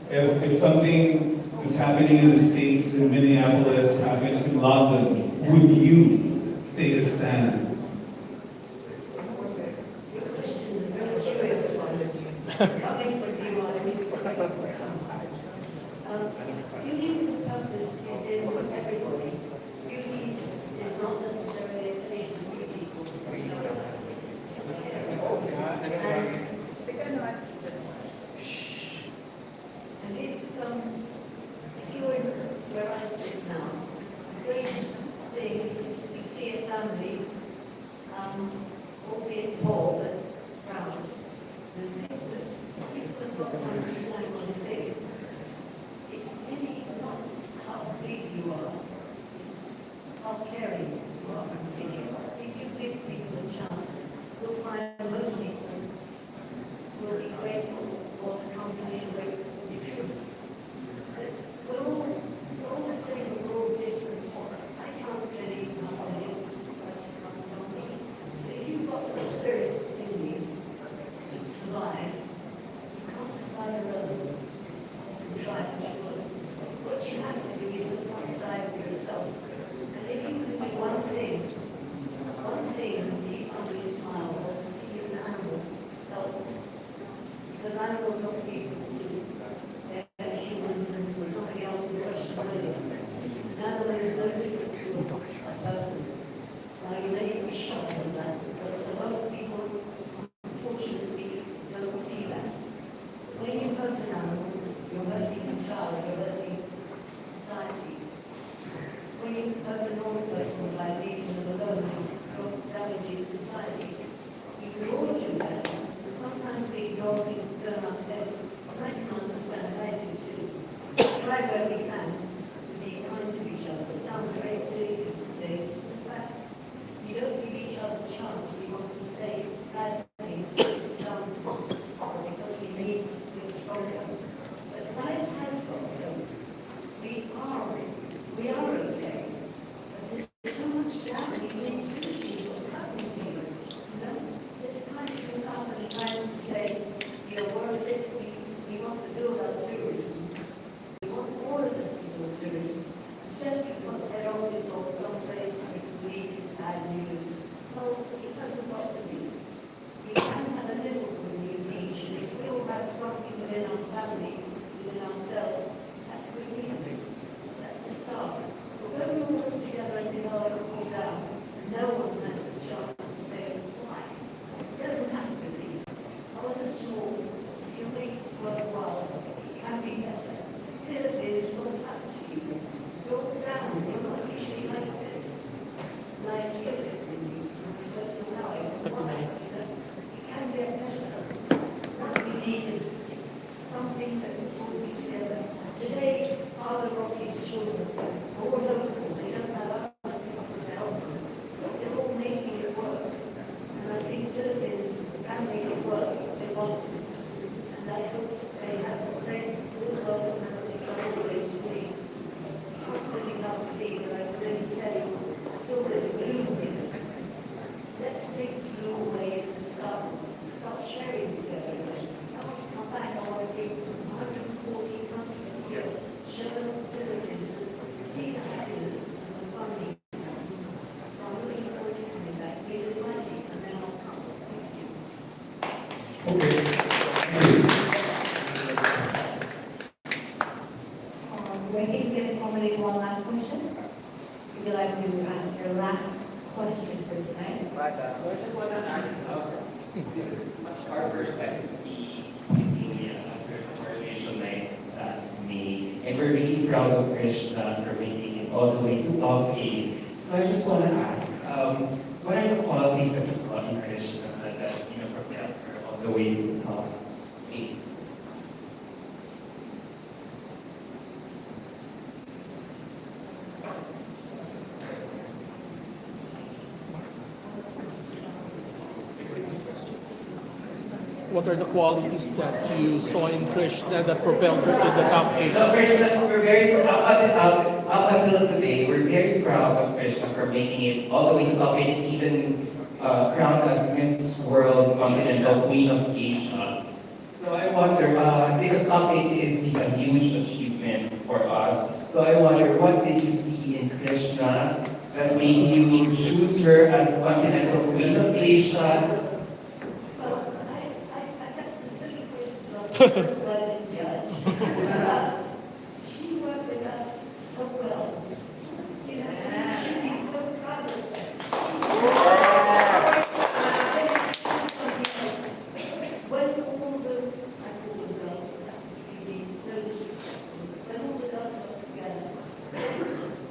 if something is happening in the States, in Minneapolis, happens in London, would you take a stand? Your question is a very curious one. Coming from you, I think it's quite beauty with purpose is in everybody. Beauty is not necessarily a thing to beauty. It's caring. And if you're where I sit now, the greatest thing is to see a family, albeit poor but proud, and think that people have got to understand one thing. It's really not how big you are, it's how caring you are. If you give people a chance, you'll find most people will be grateful for the company and grateful for the truth. But we're all the same, but we're all different. I can't really come to you, but you can't tell me. But if you've got the spirit in you to survive, you can't survive alone. You try what you will. What you have to do is look outside of yourself. And if you can do one thing and see somebody smile, or see an animal help, because animals are people too. They're humans and somebody else in question earlier. An animal is no different to a person. Now you may be shocked at that because a lot of people unfortunately don't see that. When you hurt an animal, you're hurting a child, you're hurting society. When you hurt a normal person by leaving them alone, you're damaging society. You can all do that. And sometimes we ignore things to turn our heads. And I can understand, I do too. Try where we can to be kind to each other. It sounds very silly to say, it's a fact. You don't give each other a chance. We want to say bad things because it sounds good, or because we need to feel stronger. But life has got hope. We are okay. But there's so much damage in what's happening here. It's time to look up and try to say, you're worth it. We want to build our tourism. We want all of us I think we can accommodate one last question. Would you like to ask your last question for tonight? I just want to ask, this is our first time to see Miss India after the coronation night last May, and we're really proud of Krishna for making it all the way to top 8. So I just want to ask, what are the qualities that you saw in Krishna that propelled her all the way to top 8? What are the qualities that you saw in Krishna that propelled her to the top 8? No, Krishna, we're very up until today, we're very proud of Krishna for making it all the way to top 8, and even crowned as Miss World Continental Queen of Asia. So I wonder, because top 8 is a huge achievement for us. So I wonder, what did you see in Krishna that made you choose her as Continental Queen of Asia? Well, that's a silly question to ask. She worked with us so well. You know, you should be so proud of her. When all the, I call them girls, no disrespect, when all the girls got together,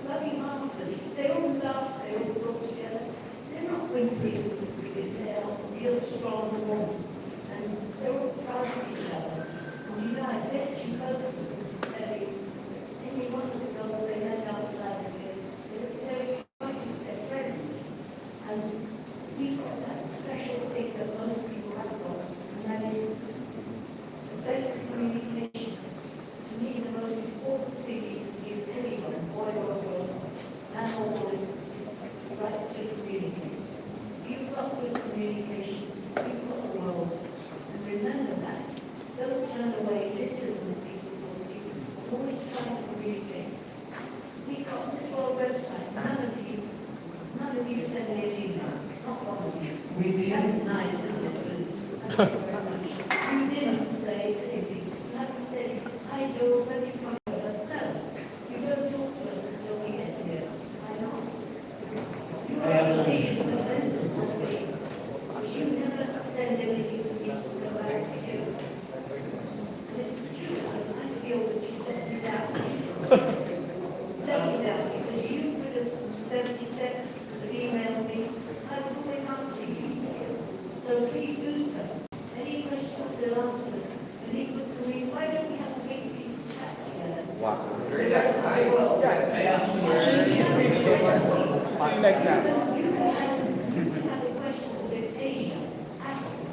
bloody marvelous. They all laughed, they all got together. They're not whimpering, they're real strong women. And they're all proud of each other. And you know, I bet you both of them can tell you, any one of the girls they met outside of here, they're very proud as their friends. And we've got that special thing that most people have got, and that is the best communication. To me, the most important thing you can give anyone, boy or girl, man or woman, is the right to communicate. You've got good communication, you've got the world. And remember that. Don't turn away, listen when people talk to you. Always try to communicate. We've got this whole website, none of you send me an email, not one of you. That's nice, isn't it? You didn't say anything. You haven't said, hi Joe, when you come over. No, you don't talk to us until we get here. Why not? You are the biggest offenders for me. If you never send anything to me, just go back to you. And it's the truth. I feel that you let me down. Let me down, because you could have sent me text, could have emailed me. I would always answer you. So please do so. Any questions we'll answer. And he would agree, why don't we have a weekly chat together? Very nice. She's really like that. You can have a questions with Asia, Africa,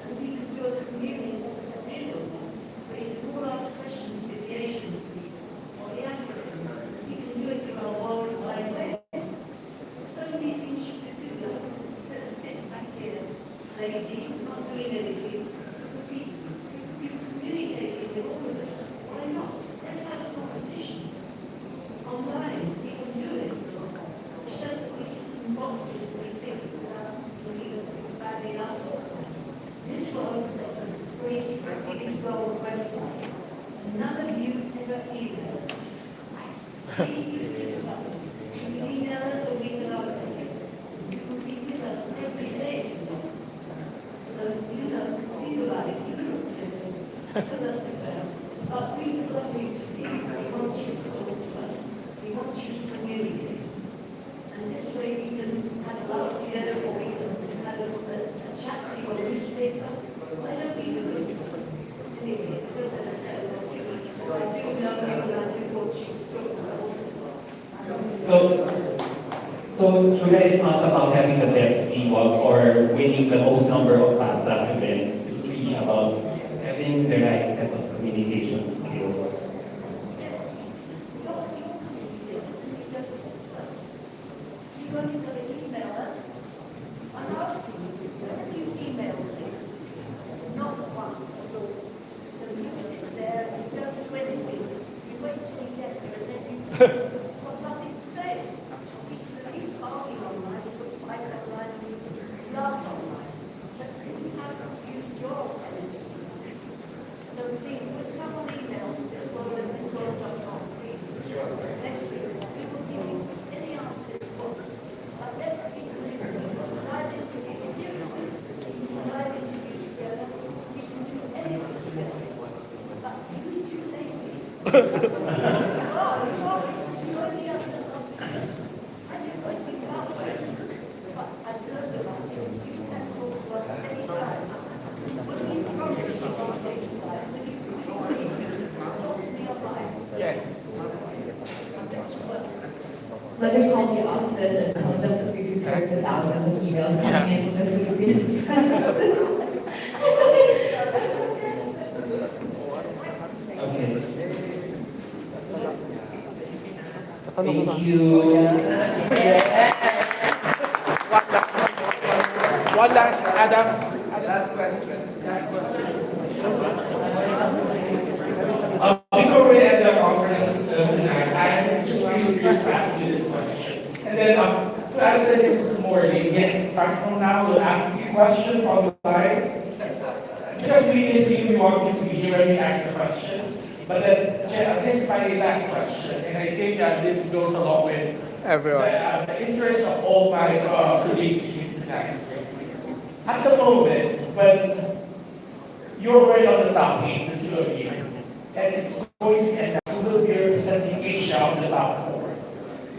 and we can do a community where you can all ask questions with the Asian people or the Africans. You can do it through our World Wide Web. There's so many things you can do. Instead of sitting back here lazy, not doing anything. You communicating with all of us. Why not? Let's have a competition. Online, we can do it. It's just that we sit in boxes and we think without looking at expanding our thought. This was the greatest, biggest goal website. None of you ever email us. See, you think about it. You can email us or we can answer you. You can be with us every day if you want. So, think about it. You don't send it. Put us about. But we would love you to be. We want you to talk to us. We want you to communicate. And this way we can have a laugh together or we can have a chat to your newspaper. Why don't we do it? Anyway, I don't want to tell you what you do. So I do know you and I do want you to talk to us. So Julia, it's not about having the best teamwork or winning the most number of fast track events. It's really about having the right set of communication skills. Yes. You're communicated, doesn't mean you have to talk to us. You've only got to email us. I'm asking you, when have you emailed me? Not once. So you sit there and you don't do anything. You wait till we get there and then you've got nothing to say. We can at least argue online, we could fight online, we could laugh online. But you haven't used your energy. So please, put some on email, this world.com, please. Yes. Let us call the office and tell them to be prepared for thousands of emails coming in from the Philippines. Okay. Thank you. One last, Adam. Before we end the conference tonight, I'm just really curious to ask you this question. And then to answer this morning, yes, start from now, we'll ask you questions on the line. Because we miss you, we want you to be here when we ask the questions. But then, this is my last question, and I think that this goes along with Everyone. the interest of all my colleagues here tonight. At the moment, when you're already on the top 8, the two of you, and it's going to end up, so we'll be representing Asia on the top 4.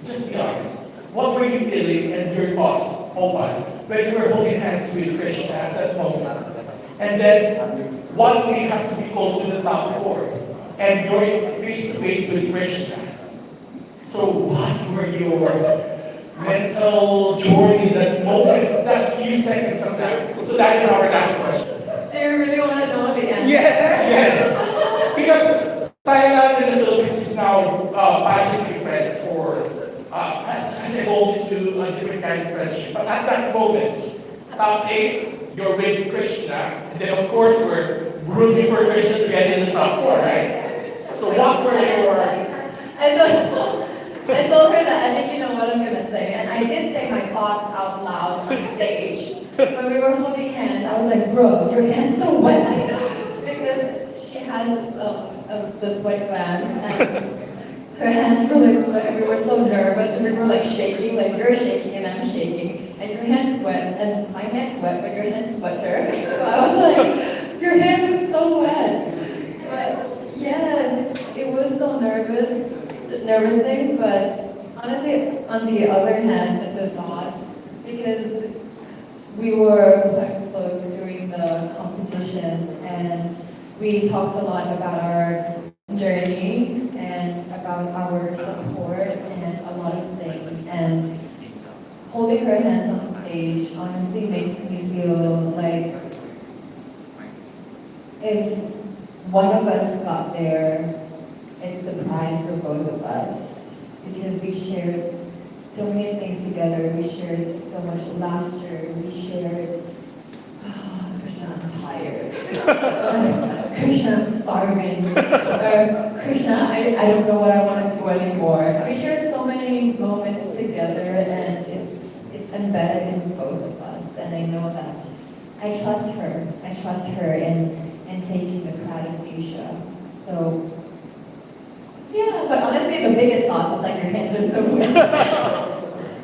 Just be honest. What were you feeling and your thoughts, Opan, when you were holding hands with Krishna at that moment? And then, one thing has to be called to the top 4, and you're face to face with Krishna. So what were your mental journey, that moment, that few seconds of that? So that is our last question. Do you really want to know the answer? Yes. Because Thailand and the Philippines is now pageantry friends for has evolved into a different kind of friendship. But at that moment, top 8, you're with Krishna, and then of course we're rooting for Krishna to get in the top 4, right? So what were your... I told her that I think you know what I'm going to say. And I did say my thoughts out loud on stage. When we were holding hands, I was like, bro, your hand's so wet. Because she has the sweat glands and her hands were like, we were so nervous and we were like shaking, like you're shaking and I'm shaking. And your hand's wet and my hand's wet, but your hand's wetter. So I was like, your hand is so wet. But yes, it was so nervous thing, but honestly, on the other hand, the thoughts, because we were quite close during the competition and we talked a lot about our journey and about our support and a lot of things. And holding her hands on stage honestly makes me feel like if one of us got there, it's the pride for both of us because we shared so many things together. We shared so much laughter. We shared, Krishna, I'm tired. Krishna, I'm starving. Krishna, I don't know what I want to do anymore. We shared so many moments together and it's embedded in both of us. And I know that I trust her. I trust her in taking the pride of Asia. So, yeah, but honestly, the biggest thought is like your hands are so wet.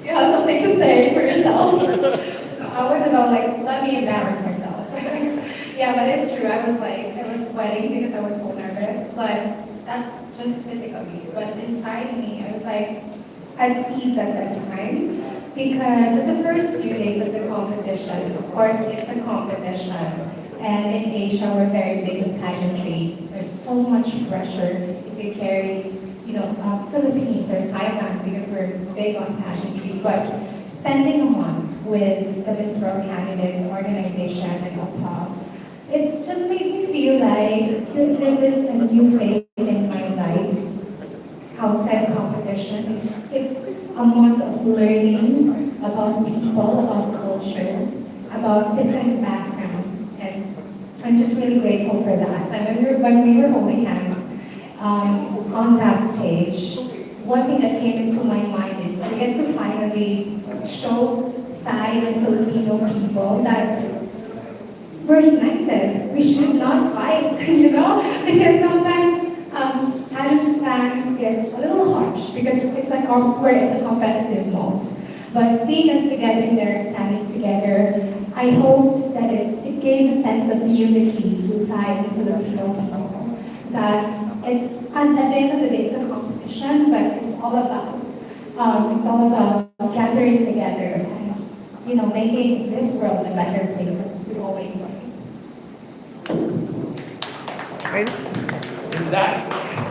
You have something to say for yourself. I was about like, let me embarrass myself. Yeah, but it's true. I was sweating because I was so nervous, but that's just physically. But inside me, I was like at peace at that time because the first few days of the competition, of course, it's a competition. And in Asia, we're very big in pageantry. There's so much pressure if you carry, Philippines or Thailand because we're big on pageantry. But spending a month with the Miss World Candidates organization and UPA, it just made me feel like this is a new phase in my life outside competition. It's a month of learning about people, about culture, about different backgrounds. And I'm just really grateful for that. And when we were holding hands on that stage, one thing that came into my mind is we get to finally show Thai and Filipino people that we're united. We should not fight, because sometimes pageant fans gets a little harsh because it's like we're in a competitive mode. But seeing us together there, standing together, I hoped that it gave a sense of unity to Thai and Filipino people. That it's, at the end of the day, it's a competition, but it's all about gathering together and, you know, making this world a better place, as we always say. And that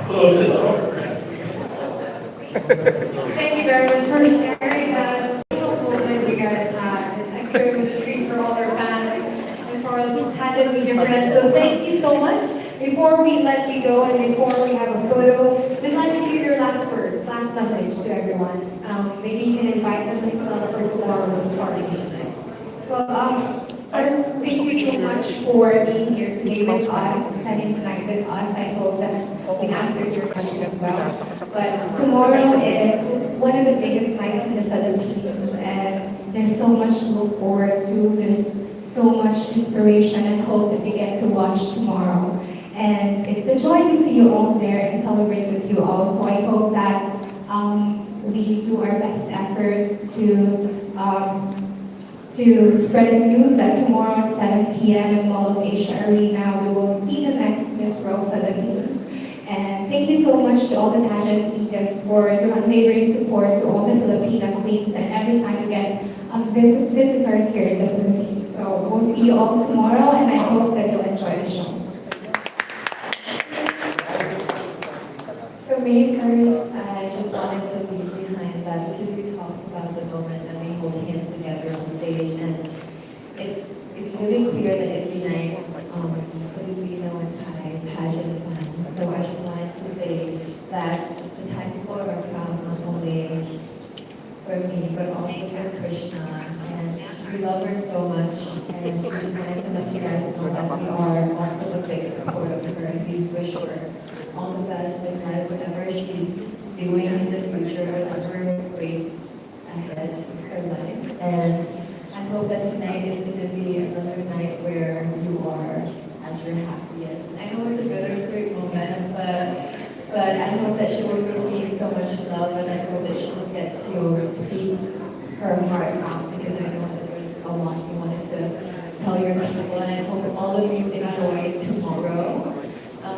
closes our press. Thank you very much for sharing that beautiful moment you guys had. It's extra with a treat for all our fans and for us pageant media friends. So thank you so much. Before we let you go and before we have a photo, we'd like to hear your last words, last message to everyone. Maybe you can invite them to come up for tomorrow's party. Well, first, thank you so much for being here today with us, spending tonight with us. I hope that we answered your questions as well. But tomorrow is one of the biggest nights in the Philippines, and there's so much to look forward to. There's so much inspiration and hope that we get to watch tomorrow. And it's a joy to see you all there and celebrate with you all. So I hope that we do our best effort to spread the news that tomorrow at 7 p.m. in Mall of Asia Arena, we will see the next Miss World Philippines. And thank you so much to all the pageant leaders for your unwavering support to all the Filipina queens and every time you get visitors here in the Philippines. So we'll see you all tomorrow, and I hope that you'll enjoy the show. For me first, I just wanted to leave behind that because we talked about the moment that we hold hands together on stage, and it's really clear that it unites Filipino and Thai pageant fans. So I just wanted to say that the Thai people are proud not only for me but also for Krishna, and we love her so much, and we just wanted to let you guys know that we are also a big supporter of her, and we wish her all the best in life, whatever she's doing in the future, whatever ways ahead of her life. And I hope that tonight is going to be another night where you are at your happiest. I know it's a bittersweet moment, but I hope that she will receive so much love, and I hope that she will get to speak her heart out, because I know that there's a lot you wanted to tell your people, and I hope all of you enjoy tomorrow.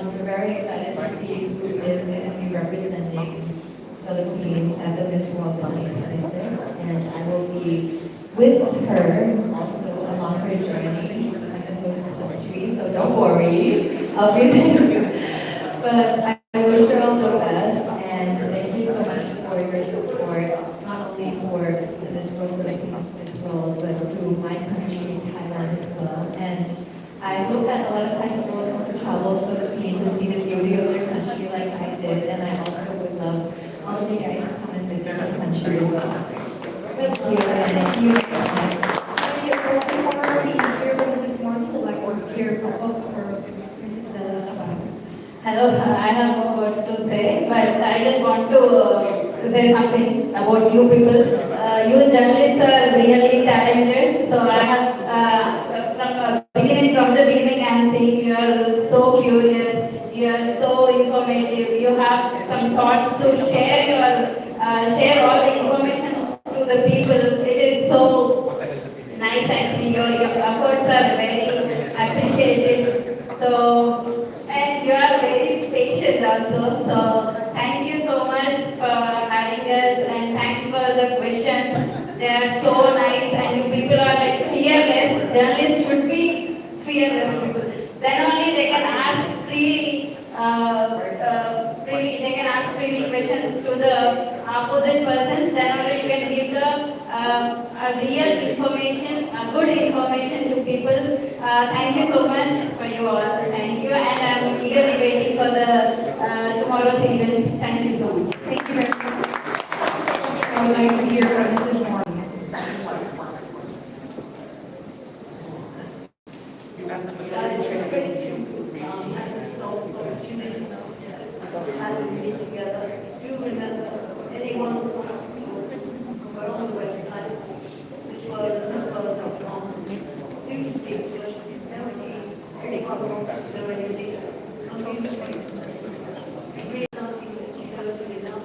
We're very excited to see who is going to be representing Philippines at the Miss World 2026, and I will be with her also along her journey at the host country, so don't worry, I'll be there. But I wish her all the best, and thank you so much for your support, not only for the Miss World Philippines, Miss World, but to my country, Thailand as well. And I hope that a lot of Thai people will come to travel to the Philippines and see the beauty of their country like I did, and I also would love all of you guys to come and visit our country as well. Thank you, and thank you. Before we hear from this morning, we'd like to hear from Mrs. Stella Sabag. Hello, I have no words to say, but I just want to say something about you people. You journalists are really talented, so I have from the beginning I am saying you are so curious, you are so informative, you have some thoughts to share all the information to the people. It is so nice actually, your efforts are very appreciated. So, and you are very patient also. So thank you so much for having us, and thanks for the questions. They are so nice, and you people are like fearless. Journalists should be fearless people. Then only they can ask freely questions to the opposite persons. Then only you can give the real information, good information to people. Thank you so much for you all. Thank you, and I'm eagerly waiting for the tomorrow's event. Thank you so much. Thank you very much. I would like to hear from Mrs. Moore. Guys, it's great to have this opportunity to meet together. Do remember, anyone who wants to go on the website, missworld.com. Do speak to us. Anyone who wants to know anything, communicate with us. It's really something that you don't really know.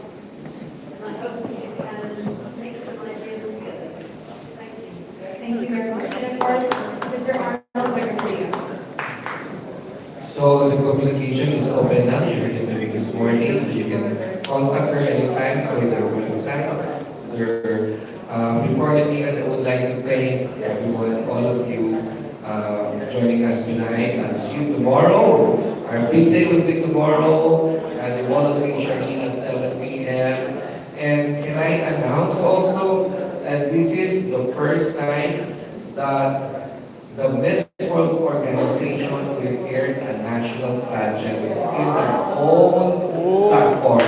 And I hope you can make some ideas together. Thank you. Thank you very much. And of course, Mr. Arnold, we're for you. So the communication is open now. birthday tomorrow at the Wall of Fame Arena at 7 p.m. And can I announce also that this is the first time that the Miss World organization will air a national pageant in their own platform.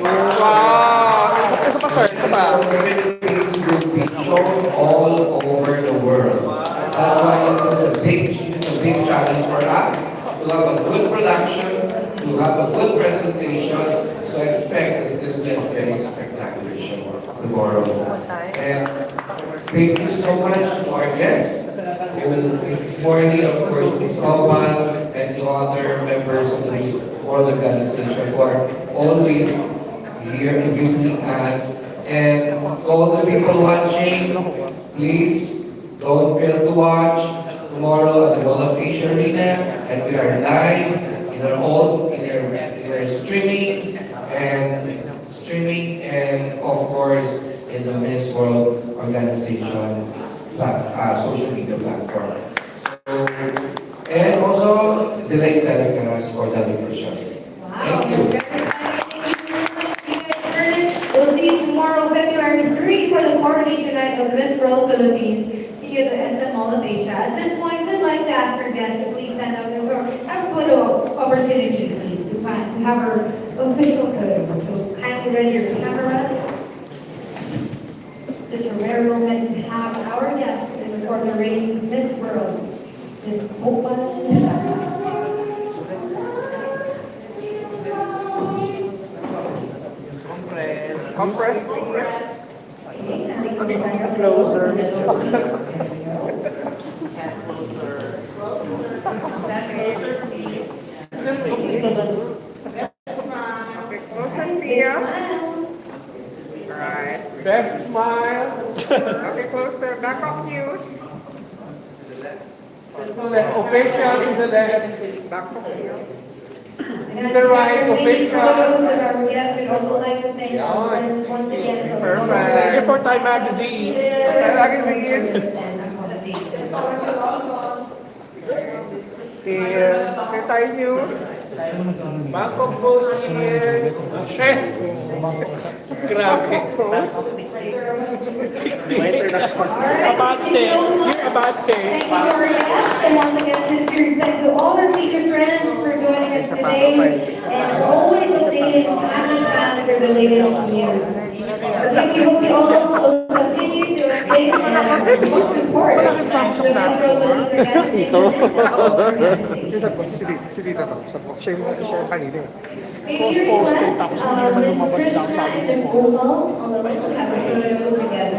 Wow! Isa pa, sir. Isa pa. So Philippines will be shown all over the world. That's why it's a big challenge for us to have a good production, to have a good presentation. So expect it's going to be a very spectacular show tomorrow. And thank you so much to our guests. This morning, of course, Ms. Oban and the other members of the World Organization who are always here visiting us. And all the people watching, please don't fail to watch tomorrow at the Wall of Asia Arena. And we are live in our streaming and of course in the Miss World Organization social media platform. So, and also delay telecasts for the leadership. Thank you. We'll see you tomorrow, February 3, for the coronation night of Miss World Philippines. See you at the SM Mall of Asia. At this point, we'd like to ask our guests to please stand up and have a photo opportunity, please, to have our official photo. So kindly ready your cameras. Such a rare moment to have our guests in for the reigning Miss World. Just open. Compress. Closer. Alright. Best smile. Okay, closer. Back up news. To the left. Official to the left. Back up news. And The right official. official. Our guests would also like to thank our friends once again. Perfect. Thank you for Time Magazine. Here. Okay, Time News. Bangkok Post here. Grabe. Abante. You're abante. Thank you very much. And once again, sincere thanks to all our featured friends for joining us today. And always updated time and time for the latest news. Thank you. Hope you all will continue to update and support the Post-post tapos hindi naman lumabas daw sabi mo po. Together.